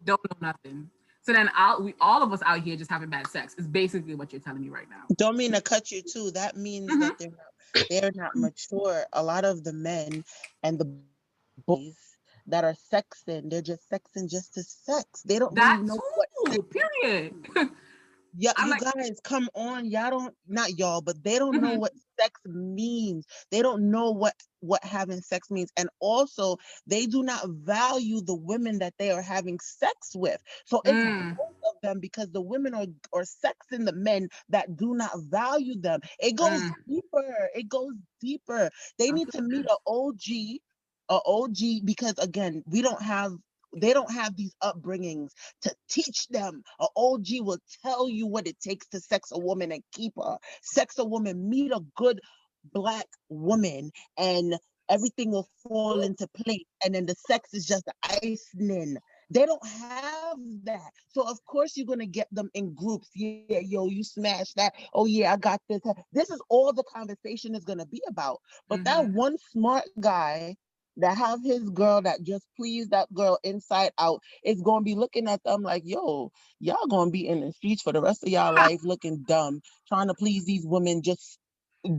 Speaker 1: don't know nothing. So then all of us out here just having bad sex is basically what you're telling me right now.
Speaker 4: Don't mean to cut you too. That means that they're not mature. A lot of the men and the boys that are sexing, they're just sexing just to sex. They don't really know what.
Speaker 1: Period.
Speaker 4: Yeah,
Speaker 1: I'm
Speaker 4: you
Speaker 1: like,
Speaker 4: guys, come on. Y'all don't, not y'all, but they don't know
Speaker 1: mhm,
Speaker 4: what sex means. They don't know what having sex means. And also, they do not value the women that they are having sex with. So it's
Speaker 1: mm,
Speaker 4: both of them because the women are sexing the men that do not value them. It goes
Speaker 1: mm.
Speaker 4: deeper. It goes deeper. They need to meet a OG because again, they don't have these upbringings to teach them. A OG will tell you what it takes to sex a woman and keep her. Sex a woman, meet a good Black woman, and everything will fall into place. And then the sex is just the icing. They don't have that. So of course you're gonna get them in groups. Yeah, yo, you smash that. Oh yeah, I got this. This is all the conversation is gonna be about. But that
Speaker 1: Mhm.
Speaker 4: one smart guy that have his girl that just please that girl inside out is gonna be looking at them like, yo, y'all gonna be in the streets for the rest of y'all life looking dumb, trying to please these women, just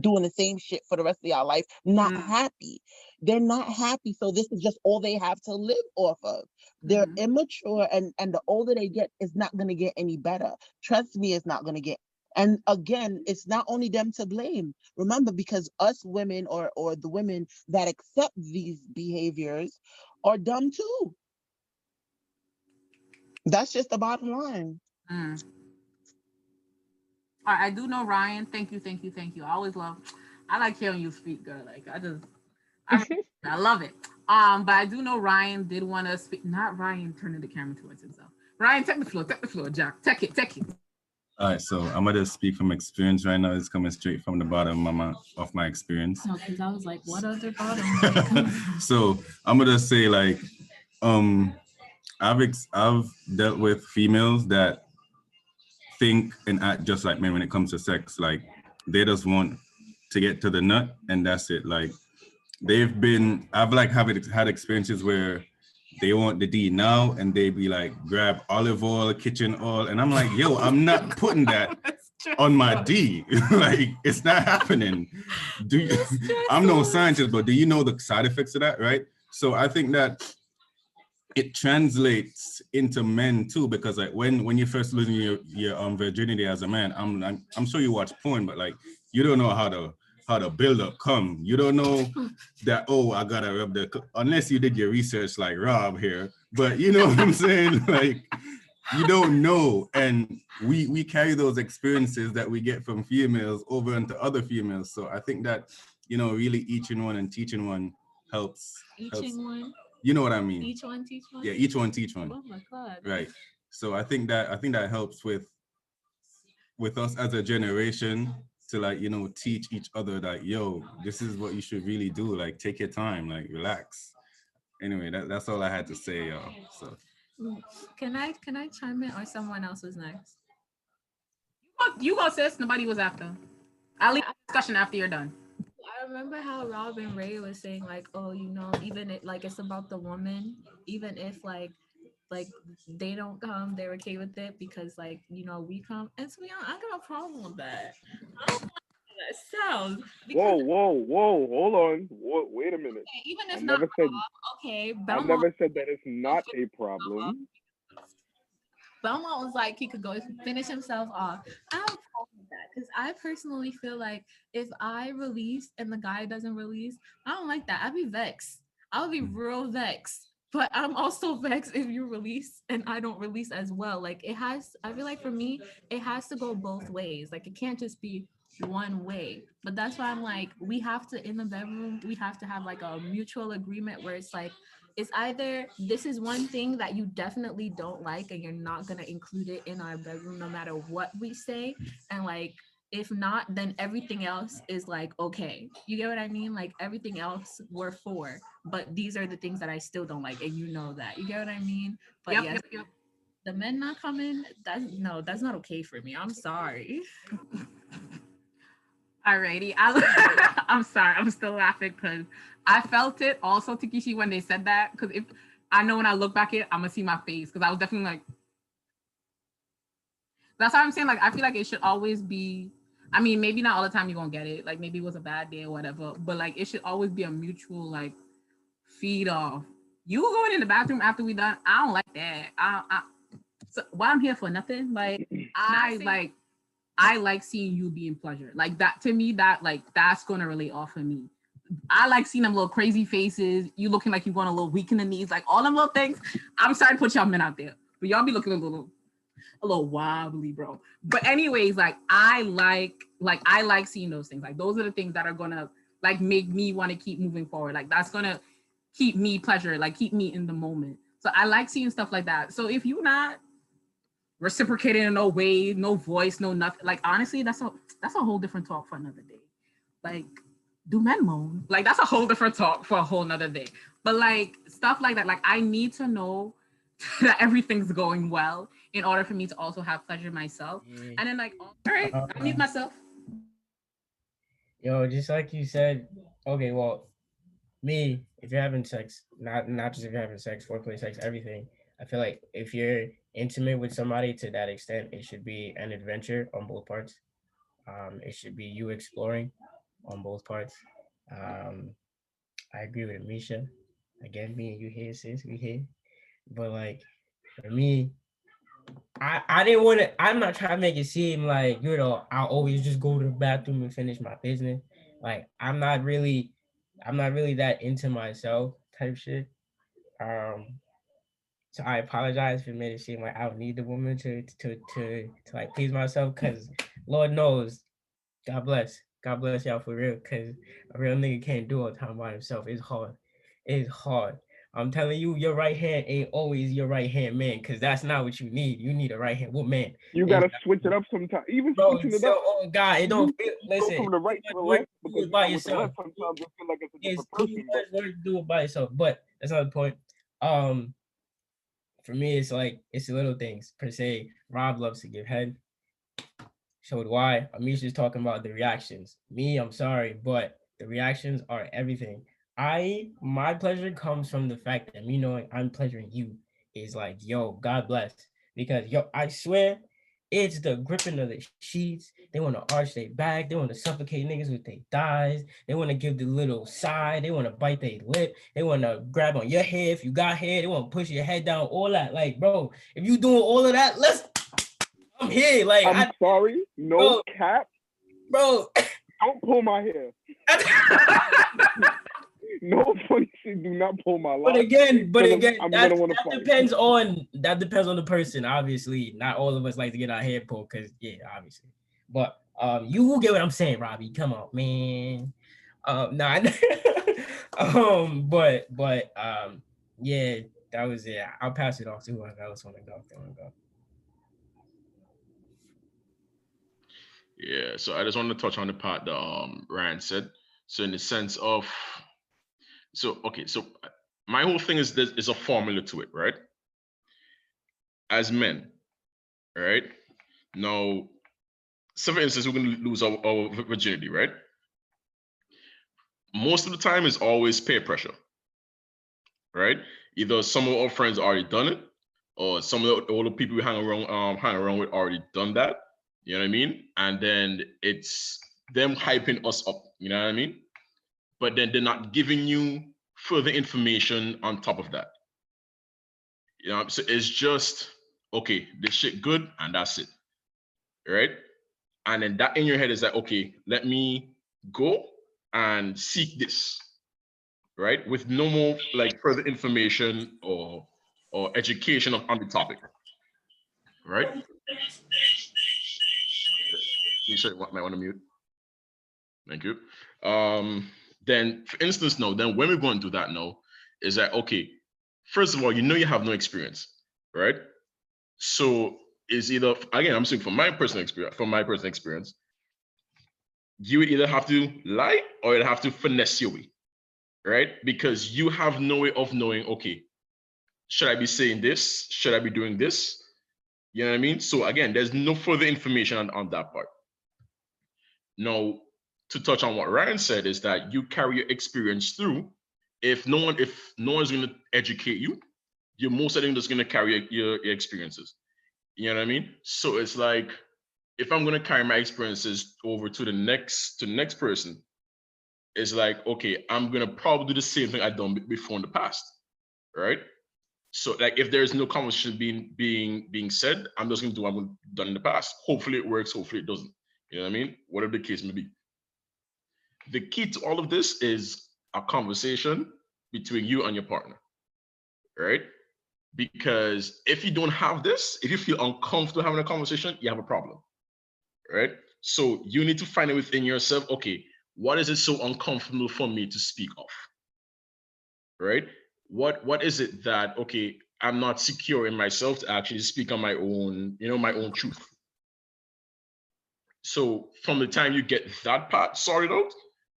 Speaker 4: doing the same shit for the rest of y'all life, not
Speaker 1: Mm,
Speaker 4: happy. They're not happy, so this is just all they have to live off of. They're
Speaker 1: mhm.
Speaker 4: immature, and the older they get, it's not gonna get any better. Trust me, it's not gonna get. And again, it's not only them to blame. Remember, because us women or the women that accept these behaviors are dumb too. That's just the bottom line.
Speaker 1: Mm. All right, I do know Ryan. Thank you, thank you, thank you. I always love. I like hearing you speak, girl. Like I love it. But I do know Ryan did want to speak. Not Ryan turning the camera towards himself. Ryan, take the floor, Jack. Take it.
Speaker 9: All right, so I'm gonna speak from experience right now. It's coming straight from the bottom of my experience.
Speaker 5: No, because I was like, what other bottom?
Speaker 9: So I'm gonna say like, um, I've dealt with females that think and act just like men when it comes to sex. Like they just want to get to the nut and that's it. Like I've like had experiences where they want the D now and they be like, grab olive oil, kitchen oil. And I'm like, yo, I'm not putting that on my D. Like, it's not happening. I'm no scientist, but do you know the side effects of that, right? So I think that it translates into men too, because like when you first losing your virginity as a man, I'm sure you watch porn, but like you don't know how the build up come. You don't know that, oh, I gotta rub unless you did your research like Rob here. But you know what I'm saying? Like you don't know. And we carry those experiences that we get from females over into other females. So I think that, really eaching one and teaching one helps.
Speaker 5: Eaching one.
Speaker 9: You know what I mean?
Speaker 5: Each one teach one.
Speaker 9: Yeah, each one teach one.
Speaker 5: Oh my god.
Speaker 9: Right. So I think that helps with us as a generation to like, teach each other that, yo, this is what you should really do. Like take your time, like relax. Anyway, that's all I had to say, y'all. So
Speaker 5: Can I chime in or someone else was next?
Speaker 1: You go, sis. Nobody was after. I'll leave
Speaker 5: Yeah,
Speaker 1: the discussion after you're done.
Speaker 5: I remember how Rob and Ray was saying like, oh, even it like it's about the woman, even if like they don't come, they're okay with it because like we come. And to be honest, I got a problem with that. I don't like how that sounds because
Speaker 7: Whoa, hold on. Wait a minute.
Speaker 5: even
Speaker 7: I
Speaker 5: if not
Speaker 7: never said
Speaker 5: Rob, okay,
Speaker 7: I
Speaker 5: Belmont.
Speaker 7: never said that it's not a problem.
Speaker 5: Belmont was like he could go finish himself off. I have a problem with that because I personally feel like if I release and the guy doesn't release, I don't like that. I'd be vexed. I'll be real vexed. But I'm also vexed if you release and I don't release as well. Like I feel like for me, it has to go both ways. Like it can't just be one way. But that's why I'm like, we have to in the bedroom, we have to have like a mutual agreement where it's like it's either this is one thing that you definitely don't like and you're not going to include it in our bedroom no matter what we say, and like if not, then everything else is like okay, you get what I mean, like everything else we're for, but these are the things that I still don't like and that, you get what I mean. But yes,
Speaker 1: Yep.
Speaker 5: the men not coming, that's not okay for me, I'm sorry.
Speaker 1: Alrighty. I'm sorry. I'm still laughing because I felt it also, Takishi, when they said that. Because if I know when I look back at it, I'm gonna see my face because I was definitely like. That's why I'm saying like I feel like it should always be. I mean, maybe not all the time you're gonna get it. Like maybe it was a bad day or whatever. But like it should always be a mutual like feed off. You going in the bathroom after we done? I don't like that. So why I'm here for nothing, like I like seeing you be in pleasure. Like that to me, that's gonna really offer me. I like seeing them little crazy faces. You looking like you going a little weak in the knees, like all them little things. I'm sorry to put y'all men out there, but y'all be looking a little wobbly, bro. But anyways, like I like seeing those things. Like those are the things that are gonna like make me want to keep moving forward. Like that's gonna keep me pleasure, like keep me in the moment. So I like seeing stuff like that. So if you're not reciprocating in no way, no voice, no nothing, like honestly, that's a whole different talk for another day. Like, do men moan? Like that's a whole different talk for a whole nother day. But like stuff like that, like I need to know that everything's going well in order for me to also have pleasure myself.
Speaker 10: Yeah.
Speaker 1: And then like, all right, I need myself.
Speaker 10: Yo, just like you said, okay, well, me, if you're having sex, not just if you're having sex, foreplay, sex, everything, I feel like if you're intimate with somebody to that extent, it should be an adventure on both parts. It should be you exploring on both parts. I agree with Misha. Again, me and you here, sis, we here. But like for me, I didn't want to. I'm not trying to make it seem like I'll always just go to the bathroom and finish my business. Like I'm not really that into myself type shit. So I apologize if it made it seem like I don't need the woman to like please myself, because Lord knows, God bless y'all for real, because a real nigga can't do all the time by himself. It's hard. It's hard. I'm telling you, your right hand ain't always your right hand man, because that's not what you need. You need a right hand woman.
Speaker 7: You gotta switch it up sometimes. Even
Speaker 10: Bro,
Speaker 7: switching it
Speaker 10: so,
Speaker 7: up.
Speaker 10: oh God, it don't feel. Listen,
Speaker 7: go from the right to the left, because
Speaker 10: by
Speaker 7: with the
Speaker 10: yourself.
Speaker 7: left sometimes it feel like it's a
Speaker 10: It's
Speaker 7: different
Speaker 10: too
Speaker 7: person.
Speaker 10: much work to do it by yourself. But that's not the point. For me, it's like it's the little things per se. Rob loves to give head. So do I. Amisha's talking about the reactions. Me, I'm sorry, but the reactions are everything. My pleasure comes from the fact that me knowing I'm pleasuring you is like, yo, God bless. Because yo, I swear, it's the gripping of the sheets. They want to arch their back. They want to suffocate niggas with their thighs. They want to give the little side. They want to bite their lip. They want to grab on your head if you got hair. They want to push your head down. All that, like, bro, if you doing all of that, I'm here. Like,
Speaker 7: I'm sorry, no cap,
Speaker 10: bro.
Speaker 7: Don't pull my hair. No funny shit. Do not pull my locks.
Speaker 10: But again, that depends on the person. Obviously, not all of us like to get our hair pulled, because obviously. But you will get what I'm saying, Robbie. Come on, man. Yeah, that was it. I'll pass it off to whoever else want to go.
Speaker 3: Yeah, so I just want to touch on the part that Ryan said. So in the sense of, so my whole thing is there's a formula to it, right? As men, right? Now, so for instance, we're going to lose our virginity, right? Most of the time is always peer pressure, right? Either some of our friends already done it, or some of the older people we hang around with already done that. You know what I mean? And then it's them hyping us up, you know what I mean? But then they're not giving you further information on top of that. You know, so it's just, okay, this shit good, and that's it, right? And then that in your head is like, okay, let me go and seek this, right? With no more like further information or education on the topic, right? You said what, might want to mute. Thank you. Then for instance, then when we're going to do that now, is that okay, first of all, you have no experience, right? So it's either, again, I'm saying from my personal experience, you would either have to lie or you'd have to finesse your way, right? Because you have no way of knowing, okay, should I be saying this? Should I be doing this? You know what I mean? So again, there's no further information on that part. Now, to touch on what Ryan said is that you carry your experience through. If no one's going to educate you, you're most likely just going to carry your experiences. You know what I mean? So it's like, if I'm going to carry my experiences over to the next person, it's like, okay, I'm going to probably do the same thing I've done before in the past, right? So like if there's no conversation being said, I'm just gonna do what I've done in the past. Hopefully it works, hopefully it doesn't. You know what I mean? Whatever the case may be. The key to all of this is a conversation between you and your partner, right? Because if you don't have this, if you feel uncomfortable having a conversation, you have a problem, right? So you need to find it within yourself, okay, what is it so uncomfortable for me to speak of, right? What is it that, okay, I'm not secure in myself to actually speak on my own, my own truth. So from the time you get that part sorted out,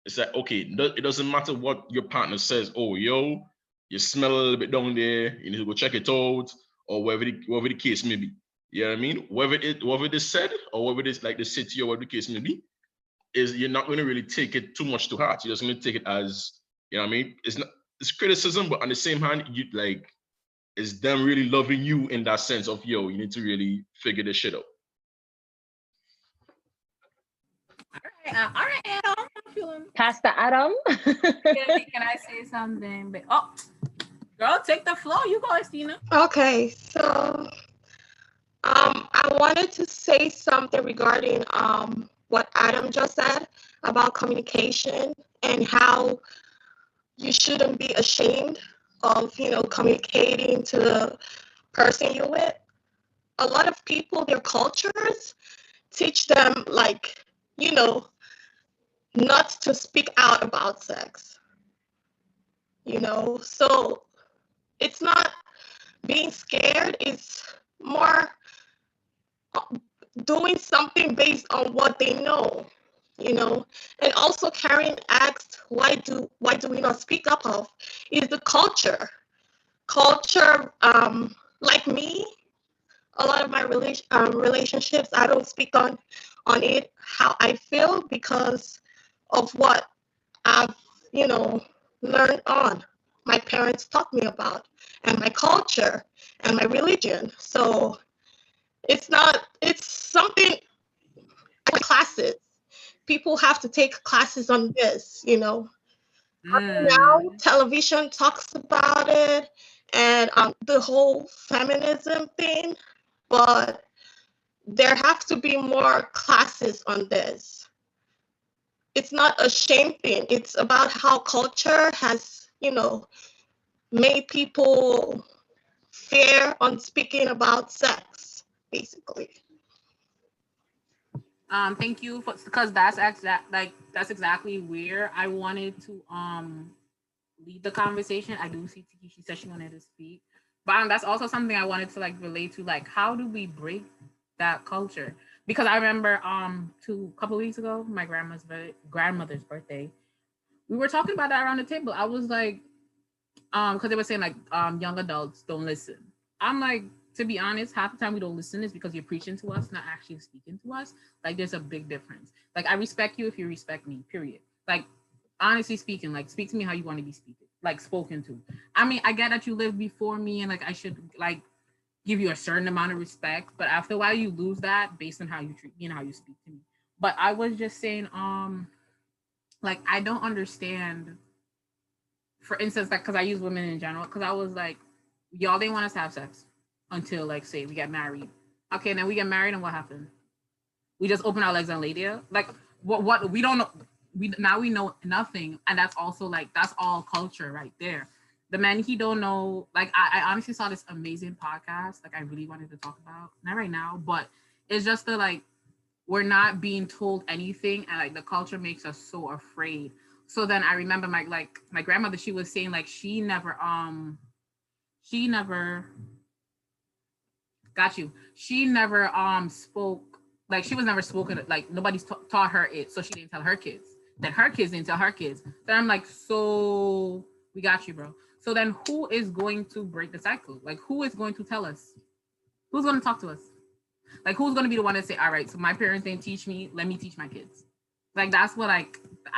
Speaker 3: it's like, okay, it doesn't matter what your partner says. Oh, yo, you smell a little bit down there. You need to go check it out, or whatever the case may be. You know what I mean? Whether it is said, or whether it is like the city, or whatever the case may be, is you're not going to really take it too much to heart. You're just going to take it as, you know what I mean? It's criticism, but on the same hand, you like, it's them really loving you in that sense of, yo, you need to really figure this shit out.
Speaker 1: All right, Adam. I'm feeling.
Speaker 2: Pastor Adam.
Speaker 1: Can I say something? Oh, girl, take the floor. You go, Estina.
Speaker 11: Okay, so I wanted to say something regarding what Adam just said about communication and how you shouldn't be ashamed of, communicating to the person you're with. A lot of people, their cultures teach them, like, not to speak out about sex, so it's not being scared, it's more doing something based on what they know, and also Karen asked, why do we not speak up of is the culture, like me, a lot of my relationships, I don't speak on it, how I feel, because of what I've, learned on. My parents taught me about, and my culture and my religion. So it's something, classes. People have to take classes on this, Now television talks about it, and the whole feminism thing, but there have to be more classes on this. It's not a shame thing. It's about how culture has, made people fear on speaking about sex, basically.
Speaker 1: Thank you because that's exactly where I wanted to lead the conversation. I do see Tiki, she said she wanted to speak, but that's also something I wanted to like relate to, like how do we break that culture? Because I remember a couple weeks ago, my grandmother's birthday, we were talking about that around the table. I was like, because they were saying like young adults don't listen. I'm like, to be honest, half the time we don't listen is because you're preaching to us, not actually speaking to us. Like there's a big difference. Like I respect you if you respect me, period. Like honestly speaking, like speak to me how you want to be spoken to. I mean, I get that you lived before me and like I should like give you a certain amount of respect, but after a while you lose that based on how you treat me and how you speak to me. But I was just saying, like I don't understand, for instance, like because I use women in general, because I was like, y'all didn't want us to have sex until like say we get married. Okay, then we get married and what happened? We just open our legs and lay there. Like what we don't know. We know nothing, and that's also like that's all culture right there. The men he don't know. Like I honestly saw this amazing podcast. Like I really wanted to talk about, not right now, but it's just the like we're not being told anything, and like the culture makes us so afraid. So then I remember my grandmother, she was saying like she never spoke, like she was never spoken, like nobody's taught her it, so she didn't tell her kids, then her kids didn't tell her kids. Then I'm like, so we got you, bro. So then who is going to break the cycle? Like who is going to tell us? Who's going to talk to us? Like who's going to be the one to say, all right, so my parents didn't teach me, let me teach my kids? Like that's what I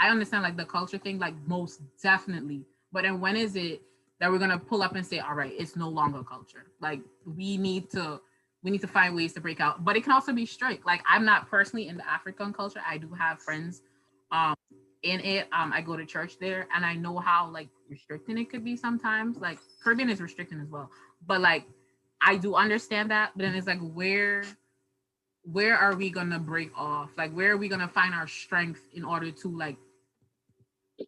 Speaker 1: understand, like the culture thing, like most definitely. But then when is it that we're gonna pull up and say, all right, it's no longer culture? Like we need to find ways to break out. But it can also be strict. Like I'm not personally in the African culture. I do have friends in it. I go to church there, and I know how like restricting it could be sometimes. Like Caribbean is restricting as well, but like I do understand that. But then it's like where are we gonna break off? Like where are we gonna find our strength in order to like,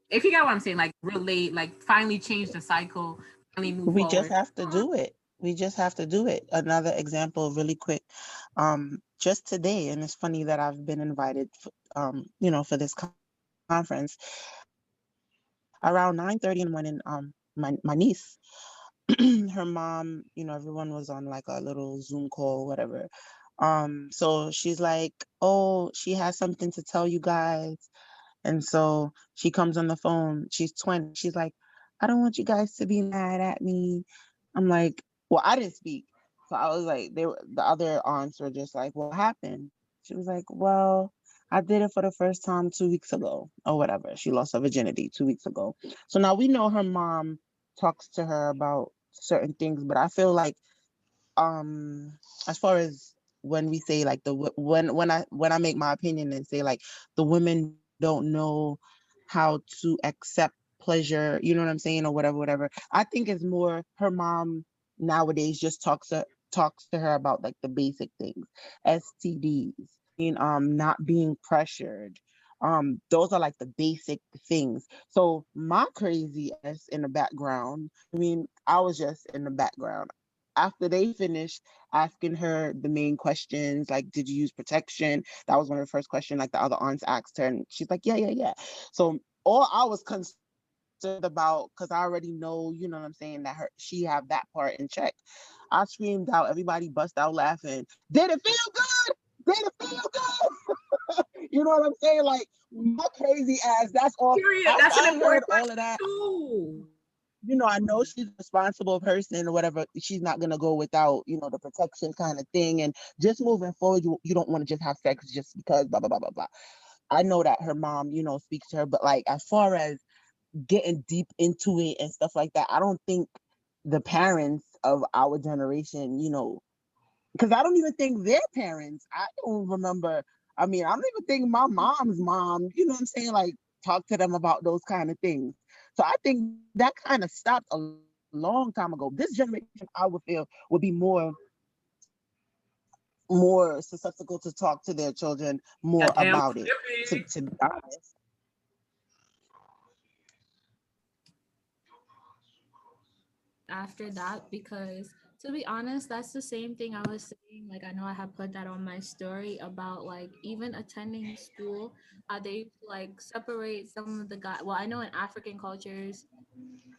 Speaker 1: if you get what I'm saying, like relate, like finally change the cycle, finally move
Speaker 4: We just
Speaker 1: forward.
Speaker 4: have to do it. We just have to do it. Another example, really quick. Just today, and it's funny that I've been invited, for this conference around 9:30 in the morning. My niece, her mom, everyone was on like a little Zoom call, whatever. So she's like, "Oh, she has something to tell you guys." And so she comes on the phone. She's 20. She's like, "I don't want you guys to be mad at me." I'm like, well, I didn't speak. So I was like, the other aunts were just like, "What happened?" She was like, "Well, I did it for the first time 2 weeks ago or whatever. She lost her virginity 2 weeks ago." So now we know her mom talks to her about certain things, but I feel like as far as when we say like when I make my opinion and say like the women don't know how to accept pleasure, you know what I'm saying, or whatever, I think it's more her mom nowadays just talks to her about like the basic things, STDs, not being pressured. Those are like the basic things. So my crazy ass in the background, I was just in the background after they finished asking her the main questions, like, did you use protection? That was one of the first questions, like the other aunts asked her, and she's like, yeah. So all I was concerned about, because I already know, you know what I'm saying, that she have that part in check. I screamed out, everybody bust out laughing. Did it feel good? Did it feel good? You know what I'm saying? Like my crazy ass, that's all.
Speaker 1: Period.
Speaker 4: After
Speaker 1: That's an
Speaker 4: I heard
Speaker 1: important
Speaker 4: all of
Speaker 1: question
Speaker 4: that,
Speaker 1: too.
Speaker 4: I know she's a responsible person or whatever. She's not gonna go without, the protection kind of thing. And just moving forward, you don't want to just have sex just because blah blah blah blah blah. I know that her mom, speaks to her, but like as far as getting deep into it and stuff like that, I don't think the parents of our generation, because I don't even think their parents, I don't remember. I don't even think my mom's mom, you know what I'm saying, like talk to them about those kind of things. So I think that kind of stopped a long time ago. This generation, I would feel, would be more susceptible to talk to their children more
Speaker 1: Damn
Speaker 4: about it. To be honest.
Speaker 5: After that, because to be honest, that's the same thing I was saying. Like, I know I have put that on my story about like even attending school, how they like separate some of the guys. Well, I know in African cultures,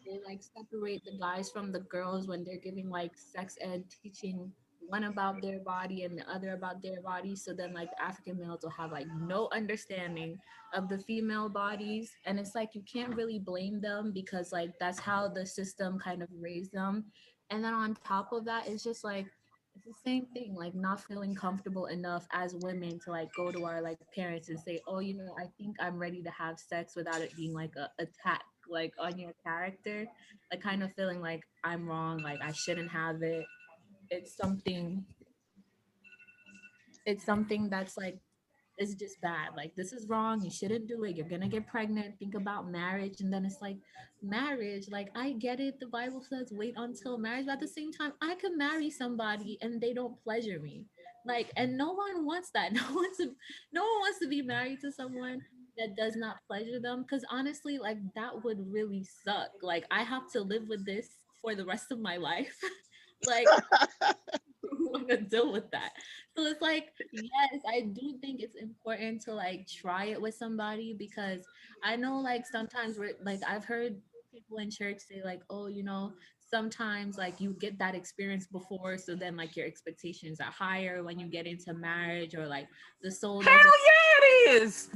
Speaker 5: they like separate the guys from the girls when they're giving like sex ed, teaching one about their body and the other about their body. So then like the African males will have like no understanding of the female bodies. And it's like you can't really blame them because like that's how the system kind of raised them. And then on top of that, it's just like it's the same thing, like not feeling comfortable enough as women to like go to our like parents and say, oh, I think I'm ready to have sex without it being like a attack like on your character, like kind of feeling like I'm wrong, like I shouldn't have it. It's something it's something that's like it's just bad. Like this is wrong. You shouldn't do it. You're gonna get pregnant. Think about marriage, and then it's like marriage. Like I get it. The Bible says wait until marriage, but at the same time, I could marry somebody and they don't pleasure me. Like, and no one wants that. No one wants to be married to someone that does not pleasure them. Because honestly, like that would really suck. Like I have to live with this for the rest of my life. Like want to deal with that. So it's like, yes, I do think it's important to like try it with somebody because I know like sometimes we're like I've heard people in church say like, oh, sometimes like you get that experience before, so then like your expectations are higher when you get into marriage or like the soul
Speaker 1: Hell
Speaker 5: doesn't.
Speaker 1: yeah, it is.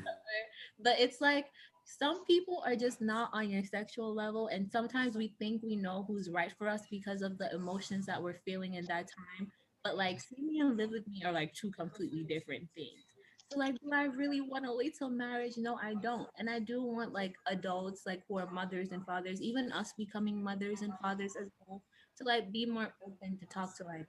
Speaker 5: But it's like some people are just not on your sexual level, and sometimes we think we know who's right for us because of the emotions that we're feeling in that time. But like see me and live with me are like two completely different things. So like do I really want to wait till marriage? No, I don't. And I do want like adults like who are mothers and fathers, even us becoming mothers and fathers as well, to like be more open to talk to like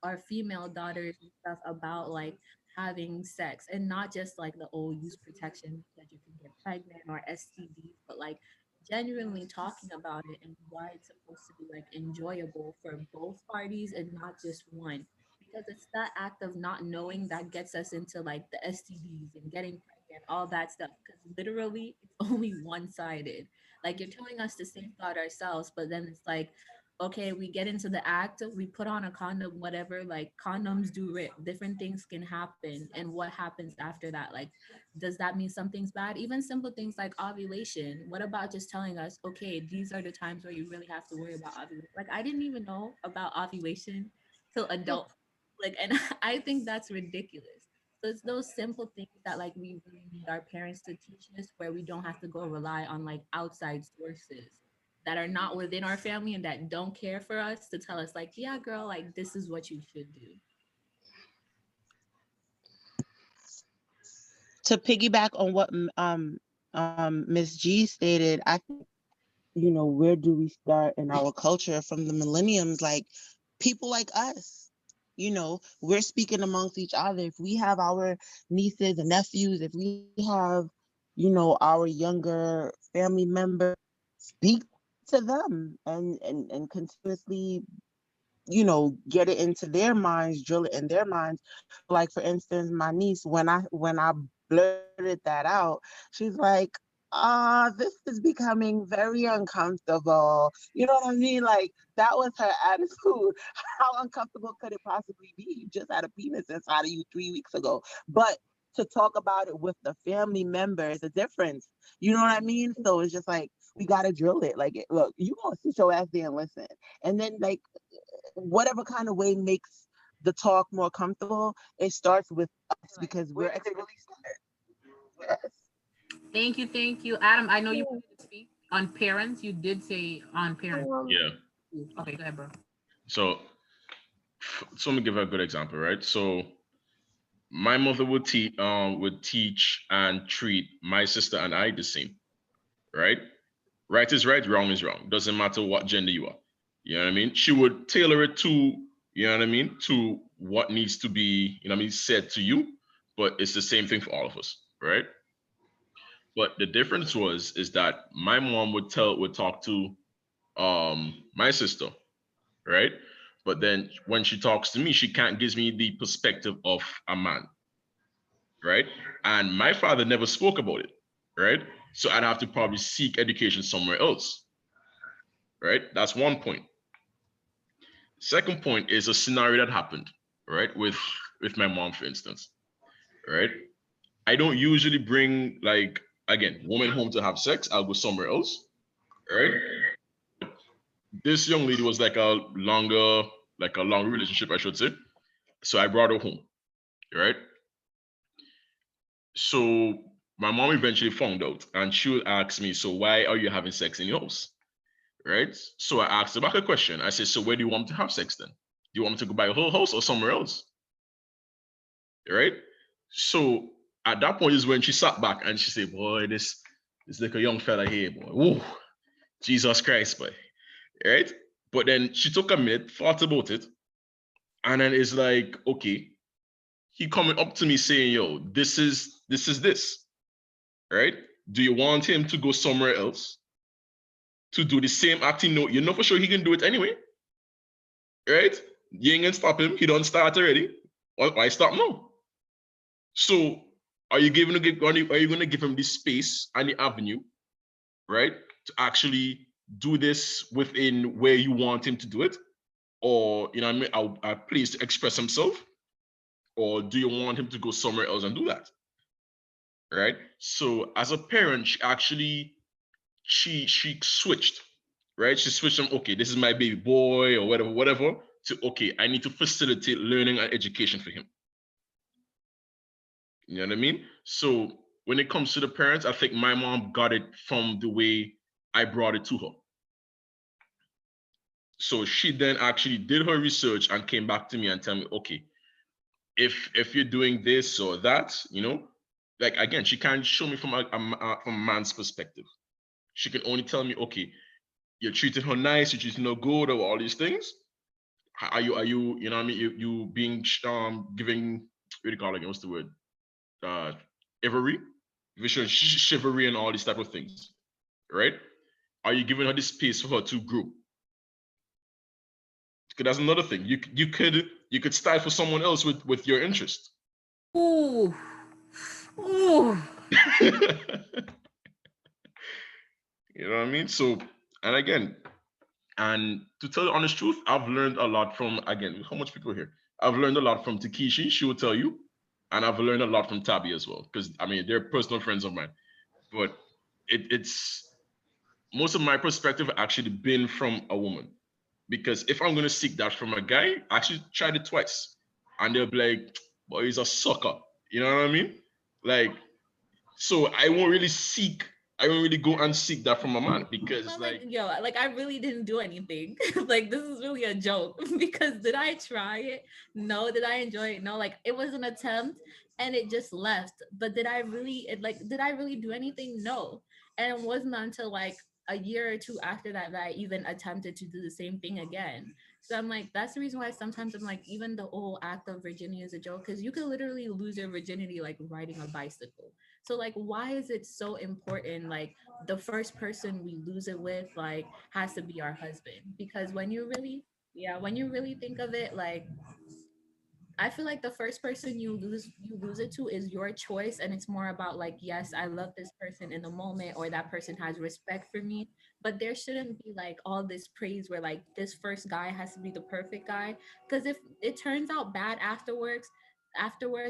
Speaker 5: our female daughters and stuff about like having sex, and not just like the old use protection that you can get pregnant or STDs, but like genuinely talking about it and why it's supposed to be like enjoyable for both parties and not just one. Because it's that act of not knowing that gets us into like the STDs and getting pregnant, all that stuff. Because literally, it's only one sided. Like you're telling us to safeguard ourselves, but then it's like, okay, we get into the act, we put on a condom, whatever, like condoms do rip, different things can happen. And what happens after that? Like, does that mean something's bad? Even simple things like ovulation. What about just telling us, okay, these are the times where you really have to worry about ovulation? Like, I didn't even know about ovulation till adult. Like, and I think that's ridiculous. So it's those simple things that like we really need our parents to teach us, where we don't have to go rely on like outside sources that are not within our family and that don't care for us to tell us like, yeah, girl, like this is what you should do.
Speaker 4: To piggyback on what Miss G stated, I think, you know, where do we start in our culture from the millenniums? Like people like us, you know, we're speaking amongst each other. If we have our nieces and nephews, if we have, you know, our younger family members, speak to them and continuously, you know, get it into their minds, drill it in their minds. Like for instance, my niece, when I blurted that out, she's like, this is becoming very uncomfortable. You know what I mean? Like that was her attitude. How uncomfortable could it possibly be? You just had a penis inside of you 3 weeks ago. But to talk about it with the family member is a difference. You know what I mean? So it's just like we gotta drill it. Like, look, you gonna sit your ass there and listen, and then like whatever kind of way makes the talk more comfortable, it starts with us because we're really scared.
Speaker 1: Thank you, thank you. Adam, I know you wanted to speak on parents. You did say on parents.
Speaker 3: Yeah.
Speaker 1: Okay, go ahead, bro.
Speaker 3: So let me give a good example, right? So my mother would teach and treat my sister and I the same, right? Right is right, wrong is wrong. Doesn't matter what gender you are. You know what I mean? She would tailor it to, you know what I mean, to what needs to be, you know what I mean, said to you, but it's the same thing for all of us, right? But the difference is that my mom would talk to my sister, right? But then when she talks to me, she can't give me the perspective of a man, right? And my father never spoke about it, right? So I'd have to probably seek education somewhere else, right? That's one point. Second point is a scenario that happened, right? With my mom, for instance, right? I don't usually bring like, again, woman home to have sex. I'll go somewhere else, right? This young lady was like a longer relationship, I should say. So I brought her home, right? So my mom eventually found out, and she would ask me, so why are you having sex in your house? Right? So I asked her back a question. I said, so where do you want me to have sex then? Do you want me to go by a whole house or somewhere else? Right? So at that point is when she sat back and she said, boy, this like a young fella here, boy. Whoa, Jesus Christ, boy. Right? But then she took a minute, thought about it, and then it's like, okay, he coming up to me saying, yo, this is this, right? Do you want him to go somewhere else to do the same acting? No, you know for sure he can do it anyway, right? You ain't gonna stop him. He don't start already. Why stop now? So are you gonna give him the space and the avenue, right, to actually do this within where you want him to do it, or you know what I mean, a place to express himself, or do you want him to go somewhere else and do that? Right? So as a parent, she switched, right? She switched from, okay, this is my baby boy or whatever, to, okay, I need to facilitate learning and education for him. You know what I mean? So when it comes to the parents, I think my mom got it from the way I brought it to her. So she then actually did her research and came back to me and tell me, okay, if you're doing this or that, you know, like again, she can't show me from a man's perspective. She can only tell me, okay, you're treating her nice, you're treating her good, or all these things. Are you, you know what I mean? You being giving what do you call it again? What's the word? Chivalry, chivalry, and all these type of things, right? Are you giving her the space for her to grow? Because that's another thing. You could style for someone else with your interest.
Speaker 1: Ooh, ooh.
Speaker 3: You know what I mean? So, and again, and to tell the honest truth, I've learned a lot from, again, how much people here? I've learned a lot from Takeshi, she will tell you, and I've learned a lot from Tabby as well, because I mean, they're personal friends of mine. But it's most of my perspective actually been from a woman, because if I'm gonna seek that from a guy, I actually tried it twice, and they'll be like, "Boy, he's a sucker." You know what I mean? Like, so I won't really go and seek that from a man, because like
Speaker 5: yo, like I really didn't do anything. Like this is really a joke because did I try it? No. Did I enjoy it? No. Like it was an attempt and it just left. But did I really do anything? No. And it wasn't until like a year or two after that that I even attempted to do the same thing again. So I'm like, that's the reason why sometimes I'm like, even the whole act of virginity is a joke, because you could literally lose your virginity like riding a bicycle. So like, why is it so important? Like the first person we lose it with like has to be our husband, because when you really think of it, like I feel like the first person you lose it to is your choice, and it's more about like, yes, I love this person in the moment, or that person has respect for me. But there shouldn't be like all this praise where like this first guy has to be the perfect guy, because if it turns out bad afterwards,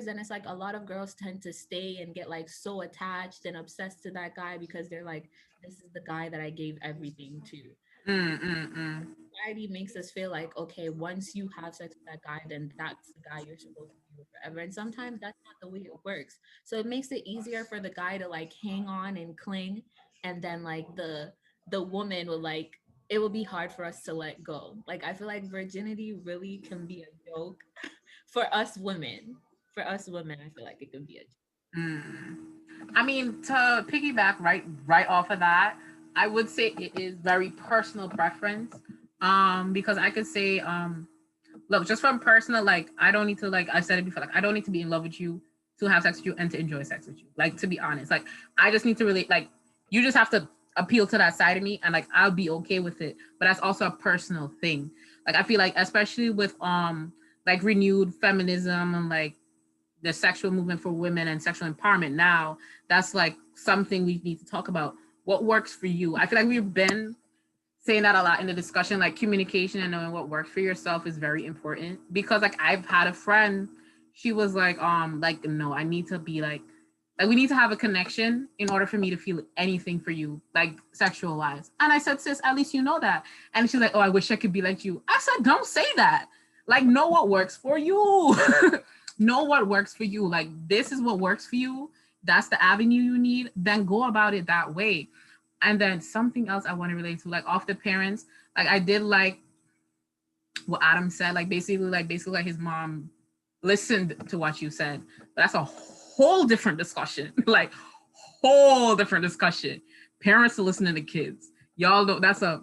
Speaker 5: then it's like a lot of girls tend to stay and get like so attached and obsessed to that guy because they're like, this is the guy that I gave everything to. Society makes us feel like, okay, once you have sex with that guy, then that's the guy you're supposed to be with forever. And sometimes that's not the way it works. So it makes it easier for the guy to like hang on and cling, and then like the woman will like, it will be hard for us to let go. Like I feel like virginity really can be a joke for us women. For us women, I feel like it can be a joke.
Speaker 1: I mean, to piggyback right off of that, I would say it is very personal preference. Because I could say, look, just from personal, like I don't need to, like I said it before, like I don't need to be in love with you to have sex with you and to enjoy sex with you. Like, to be honest, like I just need to relate. Like you just have to appeal to that side of me, and like I'll be okay with it. But that's also a personal thing. Like I feel like, especially with like renewed feminism and like the sexual movement for women and sexual empowerment now, that's like something we need to talk about. What works for you? I feel like we've been saying that a lot in the discussion, like communication and knowing what works for yourself is very important. Because like I've had a friend, she was like no, I need to be like we need to have a connection in order for me to feel anything for you, like sexual wise. And I said, sis, at least you know that. And she's like, oh, I wish I could be like you. I said, don't say that. Like, know what works for you. Know what works for you. Like, this is what works for you. That's the avenue you need. Then go about it that way. And then something else I want to relate to, like off the parents, like I did like what Adam said, like basically his mom listened to what you said. But that's a whole different discussion. Like whole different discussion. Parents are listening to kids. Y'all know that's a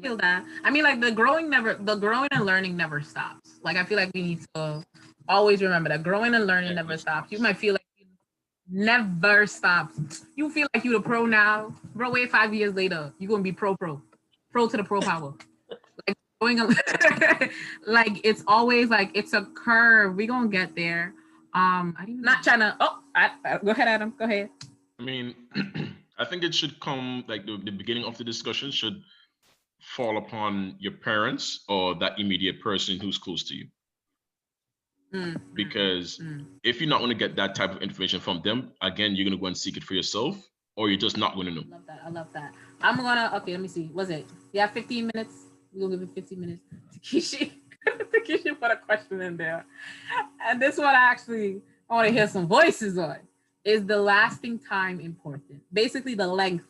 Speaker 1: feel that. I mean, like the growing and learning never stops. Like I feel like we need to always remember that growing and learning never stops. You might feel like never stops. You feel like you the pro now, bro. Wait 5 years later, you're gonna be pro to the pro power. Like going, like it's always like it's a curve. We gonna get there. Not trying to. Oh, go ahead, Adam. Go ahead.
Speaker 3: I mean, I think it should come like the beginning of the discussion should fall upon your parents or that immediate person who's close to you. Because if you're not going to get that type of information from them, again, you're going to go and seek it for yourself, or you're just not going to know.
Speaker 1: I love that. I'm gonna, okay, let me see. Was it? Yeah, 15 minutes. We'll give it 15 minutes. Takeshi put a question in there. And this one I want to hear some voices on. Is the lasting time important? Basically the length.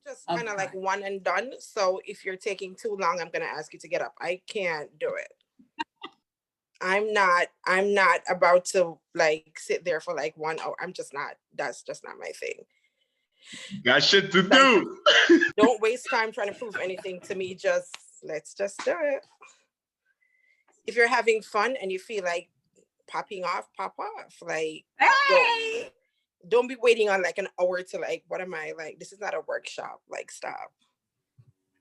Speaker 12: Just kind of like one and done. So if you're taking too long, I'm going to ask you to get up. I can't do it. I'm not about to like sit there for like 1 hour. I'm just not. That's just not my thing.
Speaker 3: Got shit to do.
Speaker 12: Don't waste time trying to prove anything to me. Let's just do it. If you're having fun and you feel like popping off, pop off. Like,
Speaker 1: Hey!
Speaker 12: don't be waiting on like an hour to like, what am I like? This is not a workshop. Like, stop.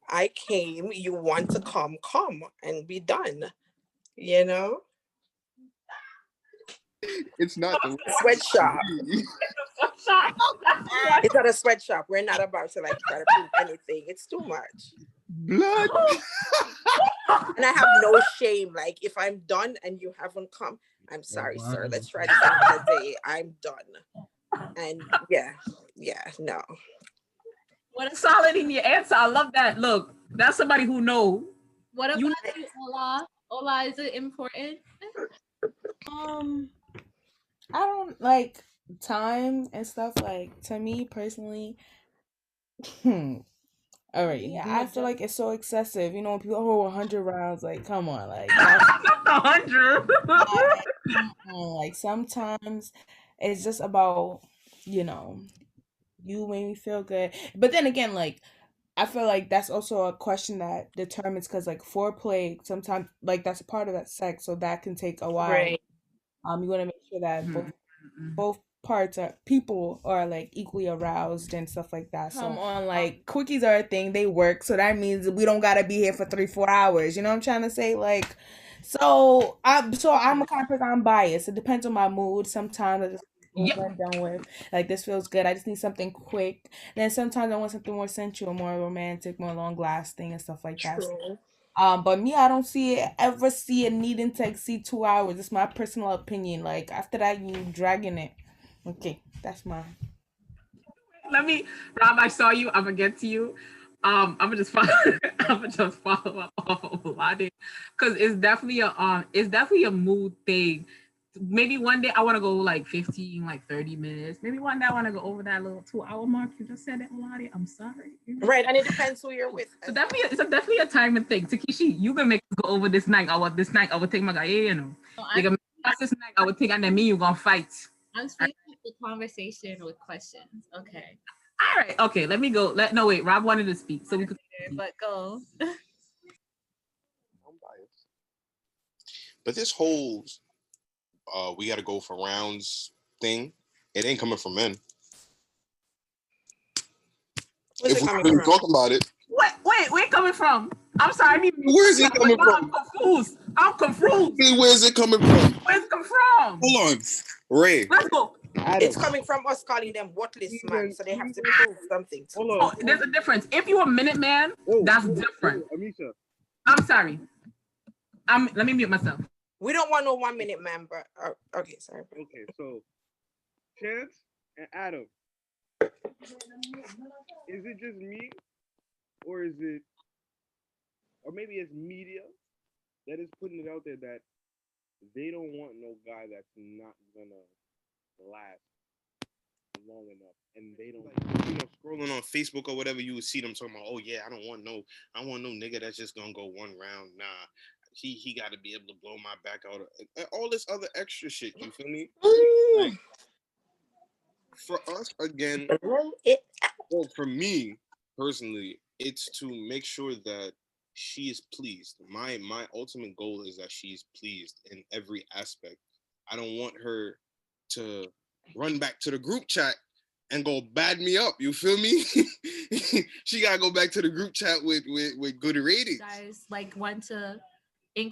Speaker 12: I came, you want to come and be done. You know?
Speaker 13: It's not the
Speaker 12: sweatshop. It's not a sweatshop. We're not about to like try to prove anything. It's too much.
Speaker 13: blood.
Speaker 12: And I have no shame. Like, if I'm done and you haven't come, I'm sorry, sir. Let's try this another day. I'm done. And yeah, no.
Speaker 1: What a solid in your answer. I love that. Look, that's somebody who know.
Speaker 5: What about you, Ola? Ola, is it important?
Speaker 6: I don't like time and stuff. Like, to me personally, all right, yeah, I feel like it's so excessive. You know, when people hold 100 rounds, like, come on, like,
Speaker 1: not 100.
Speaker 6: Like, sometimes it's just about, you know, you made me feel good. But then again, like, I feel like that's also a question that determines, because like foreplay sometimes, like, that's a part of that sex, so that can take a while.
Speaker 8: Right.
Speaker 6: You want to make sure that both parts are people are like equally aroused and stuff like that. So come on, like, quickies are a thing, they work, so that means we don't gotta be here for 3-4 hours. You know what I'm trying to say? Like, so I'm a kind of person, I'm biased. It depends on my mood. Sometimes I just over and done with. Like, this feels good, I just need something quick. And then sometimes I want something more sensual, more romantic, more long lasting and stuff like that. But me, I don't ever see it needing to exceed 2 hours. It's my personal opinion. Like, after that, you dragging it. Okay, that's mine.
Speaker 1: Rob, I saw you. I'm gonna get to you. I'm gonna just follow up off of Olade, because it's definitely a mood thing. Maybe one day I want to go like 15, like 30 minutes. Maybe one day I want to go over that little 2-hour mark. You just said it, Olade. I'm sorry.
Speaker 12: Right, and it depends who you're with.
Speaker 1: So it's definitely a timing thing. Takeshi, you can make us go over this night. I would take my guy, you know. They can make us this night. I would take, and then me, you gonna fight.
Speaker 5: I'm speaking the conversation with questions. Okay.
Speaker 1: All right. Okay. Let me go. No, wait. Rob wanted to speak, so we could.
Speaker 5: But go.
Speaker 13: I'm biased. But this whole we got to go for rounds thing, it ain't coming from men. If we're really talking about it.
Speaker 1: Wait, where it coming from? I'm sorry.
Speaker 13: Where's it coming from?
Speaker 1: I'm confused.
Speaker 13: Where's it coming from?
Speaker 1: Where's it come from?
Speaker 13: Hold on. Ray.
Speaker 1: Let's go.
Speaker 12: It's coming from us calling them worthless man, so they have to prove something.
Speaker 1: Oh, there's a difference. If you're a minute man, that's different.
Speaker 7: Amisha.
Speaker 1: I'm sorry. Let me mute myself.
Speaker 12: We don't want no 1 minute man, but okay, sorry.
Speaker 7: Okay, so Chance and Adam. Is it just me, or maybe it's media that is putting it out there that they don't want no guy that's not gonna last long enough, and they don't, like,
Speaker 13: scrolling on Facebook or whatever, you would see them talking about, oh yeah, I want no nigga that's just gonna go one round. Nah, he got to be able to blow my back out, all this other extra shit. You feel me? Like, for us, again, well, for me personally, it's to make sure that she is pleased. My ultimate goal is that she's pleased in every aspect. I don't want her to run back to the group chat and go bad me up. You feel me? She gotta go back to the group chat with good ratings.
Speaker 5: Guys, like, want to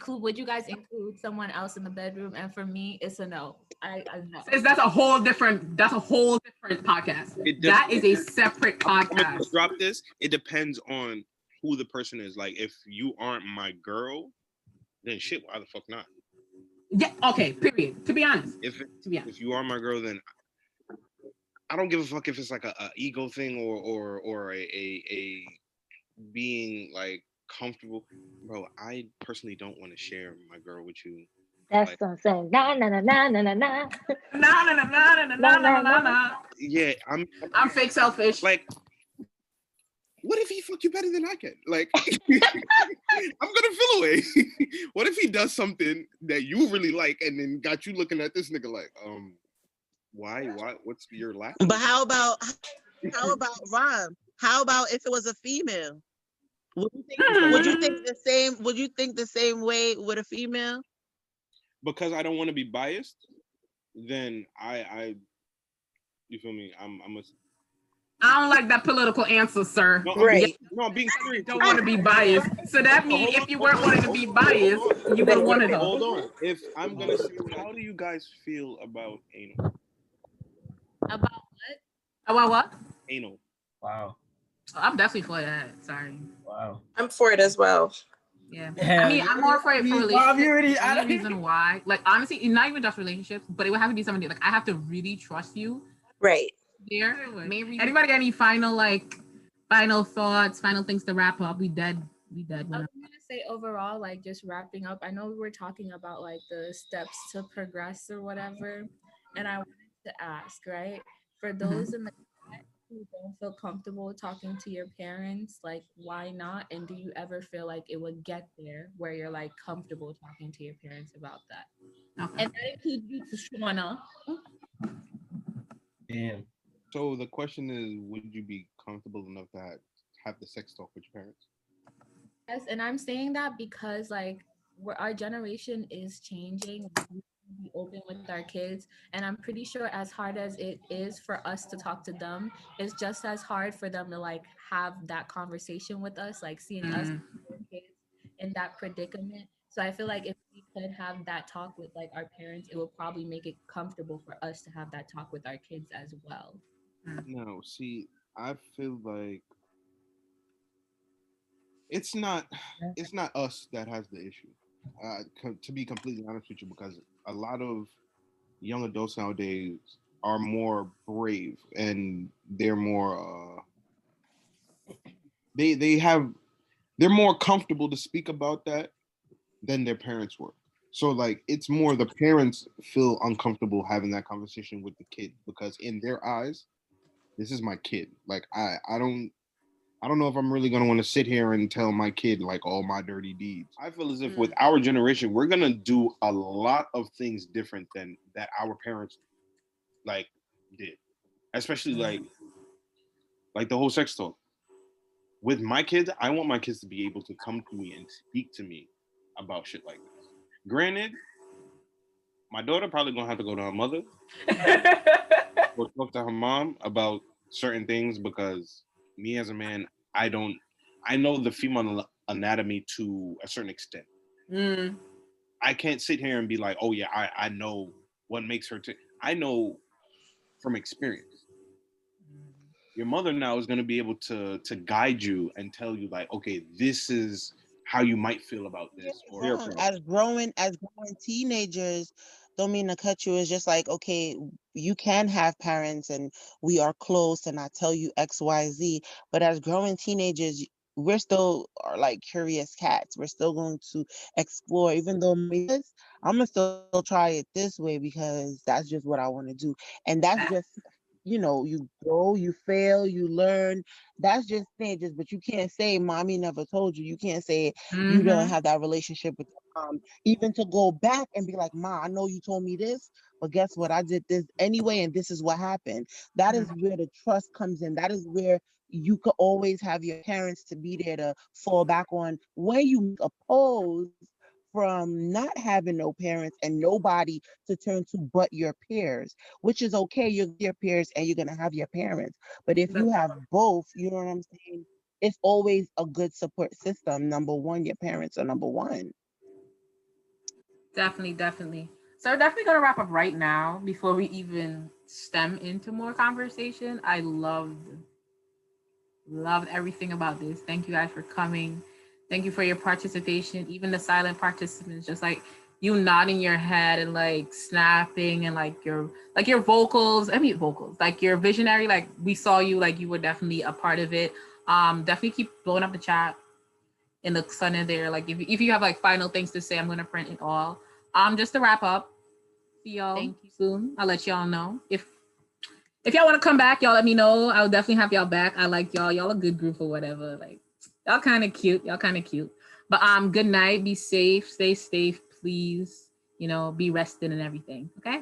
Speaker 5: would you guys include someone else in the bedroom? And for me, it's a no. I know.
Speaker 1: That's a whole different podcast. That is a separate podcast.
Speaker 13: I'm gonna drop this. It depends on who the person is. Like, if you aren't my girl, then shit, why the fuck not?
Speaker 1: Yeah, okay, period. To be honest.
Speaker 13: If you are my girl, then I don't give a fuck if it's like a ego thing or a being like comfortable. Bro, I personally don't want to share my girl with you.
Speaker 2: That's what I'm saying. Na na na na na na na.
Speaker 1: Na na na na na na na na na.
Speaker 13: Yeah,
Speaker 1: I'm fake selfish.
Speaker 13: Like, what if he fuck you better than I can? Like, I'm gonna feel away. What if he does something that you really like and then got you looking at this nigga like, why? What's your laugh?
Speaker 14: But how about Rob? How about if it was a female? Would you think the same way with a female?
Speaker 13: because I don't want to be biased, then I you feel me? I'm a
Speaker 1: I don't like that political answer, sir.
Speaker 13: no,
Speaker 12: Right.
Speaker 13: I'm being serious.
Speaker 1: Don't want to be biased. So that means if you weren't wanting to be biased, you would have wanted her.
Speaker 13: Hold on. If I'm gonna say, how do you guys feel about anal?
Speaker 5: About what?
Speaker 1: About what?
Speaker 13: Anal.
Speaker 10: Wow.
Speaker 1: Oh, I'm definitely for that. Sorry.
Speaker 10: Wow.
Speaker 12: I'm for it as well.
Speaker 1: Yeah.
Speaker 10: Hell
Speaker 1: I mean,
Speaker 10: yeah.
Speaker 1: I'm more for it for
Speaker 10: Bob,
Speaker 1: relationships.
Speaker 10: you already-
Speaker 1: The only reason why, like, honestly, not even just relationships, but it would have to be somebody like I have to really trust you.
Speaker 12: Right.
Speaker 1: There. Anybody got any final thoughts, final things to wrap up? We dead.
Speaker 5: I was gonna say overall, like just wrapping up. I know we were talking about like the steps to progress or whatever, and I wanted to ask, right, for those in the chat who don't feel comfortable talking to your parents, like why not? And do you ever feel like it would get there where you're like comfortable talking to your parents about that?
Speaker 1: Okay.
Speaker 5: And that includes you, Shwana.
Speaker 10: Damn.
Speaker 13: So the question is, would you be comfortable enough to have the sex talk with your parents?
Speaker 5: Yes, and I'm saying that because like our generation is changing. We be open with our kids, and I'm pretty sure as hard as it is for us to talk to them, it's just as hard for them to like have that conversation with us, like seeing us kids in that predicament. So I feel like if we could have that talk with like our parents, it would probably make it comfortable for us to have that talk with our kids as well.
Speaker 13: No, see, I feel like it's not us that has the issue. To be completely honest with you, because a lot of young adults nowadays are more brave and they're more they're more comfortable to speak about that than their parents were. So like it's more the parents feel uncomfortable having that conversation with the kid because in their eyes, this is my kid. Like I don't know if I'm really gonna want to sit here and tell my kid like all my dirty deeds. I feel as if with our generation, we're gonna do a lot of things different than that our parents like did, especially like the whole sex talk. With my kids, I want my kids to be able to come to me and speak to me about shit like this. Granted, my daughter probably gonna have to go to her mother or talk to her mom about certain things because me as a man, I know the female anatomy to a certain extent. I can't sit here and be like, oh yeah, I know what makes her I know from experience. Your mother now is going to be able to guide you and tell you like, okay, this is how you might feel about this. Or
Speaker 14: As growing teenagers, don't mean to cut you. It's just like, okay, you can have parents and we are close and I tell you X, Y, Z. But as growing teenagers, we're still are like curious cats. We're still going to explore, even though I'm gonna still try it this way because that's just what I want to do. And that's just, you grow, you fail, you learn. That's just stages, but you can't say mommy never told you. You can't say you don't have that relationship with your mom. Even to go back and be like, Ma, I know you told me this, but guess what? I did this anyway, and this is what happened. That is where the trust comes in. That is where you could always have your parents to be there to fall back on when you oppose from not having no parents and nobody to turn to but your peers, which is okay. You're your peers and you're going to have your parents. But if you have both, you know what I'm saying? It's always a good support system. Number one, your parents are number one.
Speaker 1: Definitely. So we're definitely going to wrap up right now before we even stem into more conversation. I loved everything about this. Thank you guys for coming. Thank you for your participation, even the silent participants, just like you nodding your head and like snapping and like your vocals, like your visionary, like we saw you, like you were definitely a part of it. Definitely keep blowing up the chat and the sun in there. Like if you have like final things to say, I'm gonna print it all. Just to wrap up, see y'all. Thank you soon. I'll let y'all know. If y'all want to come back, y'all let me know. I'll definitely have y'all back. I like y'all. Y'all a good group or whatever. Like y'all kind of cute. But good night. Be safe. Stay safe, please. Be rested and everything. Okay.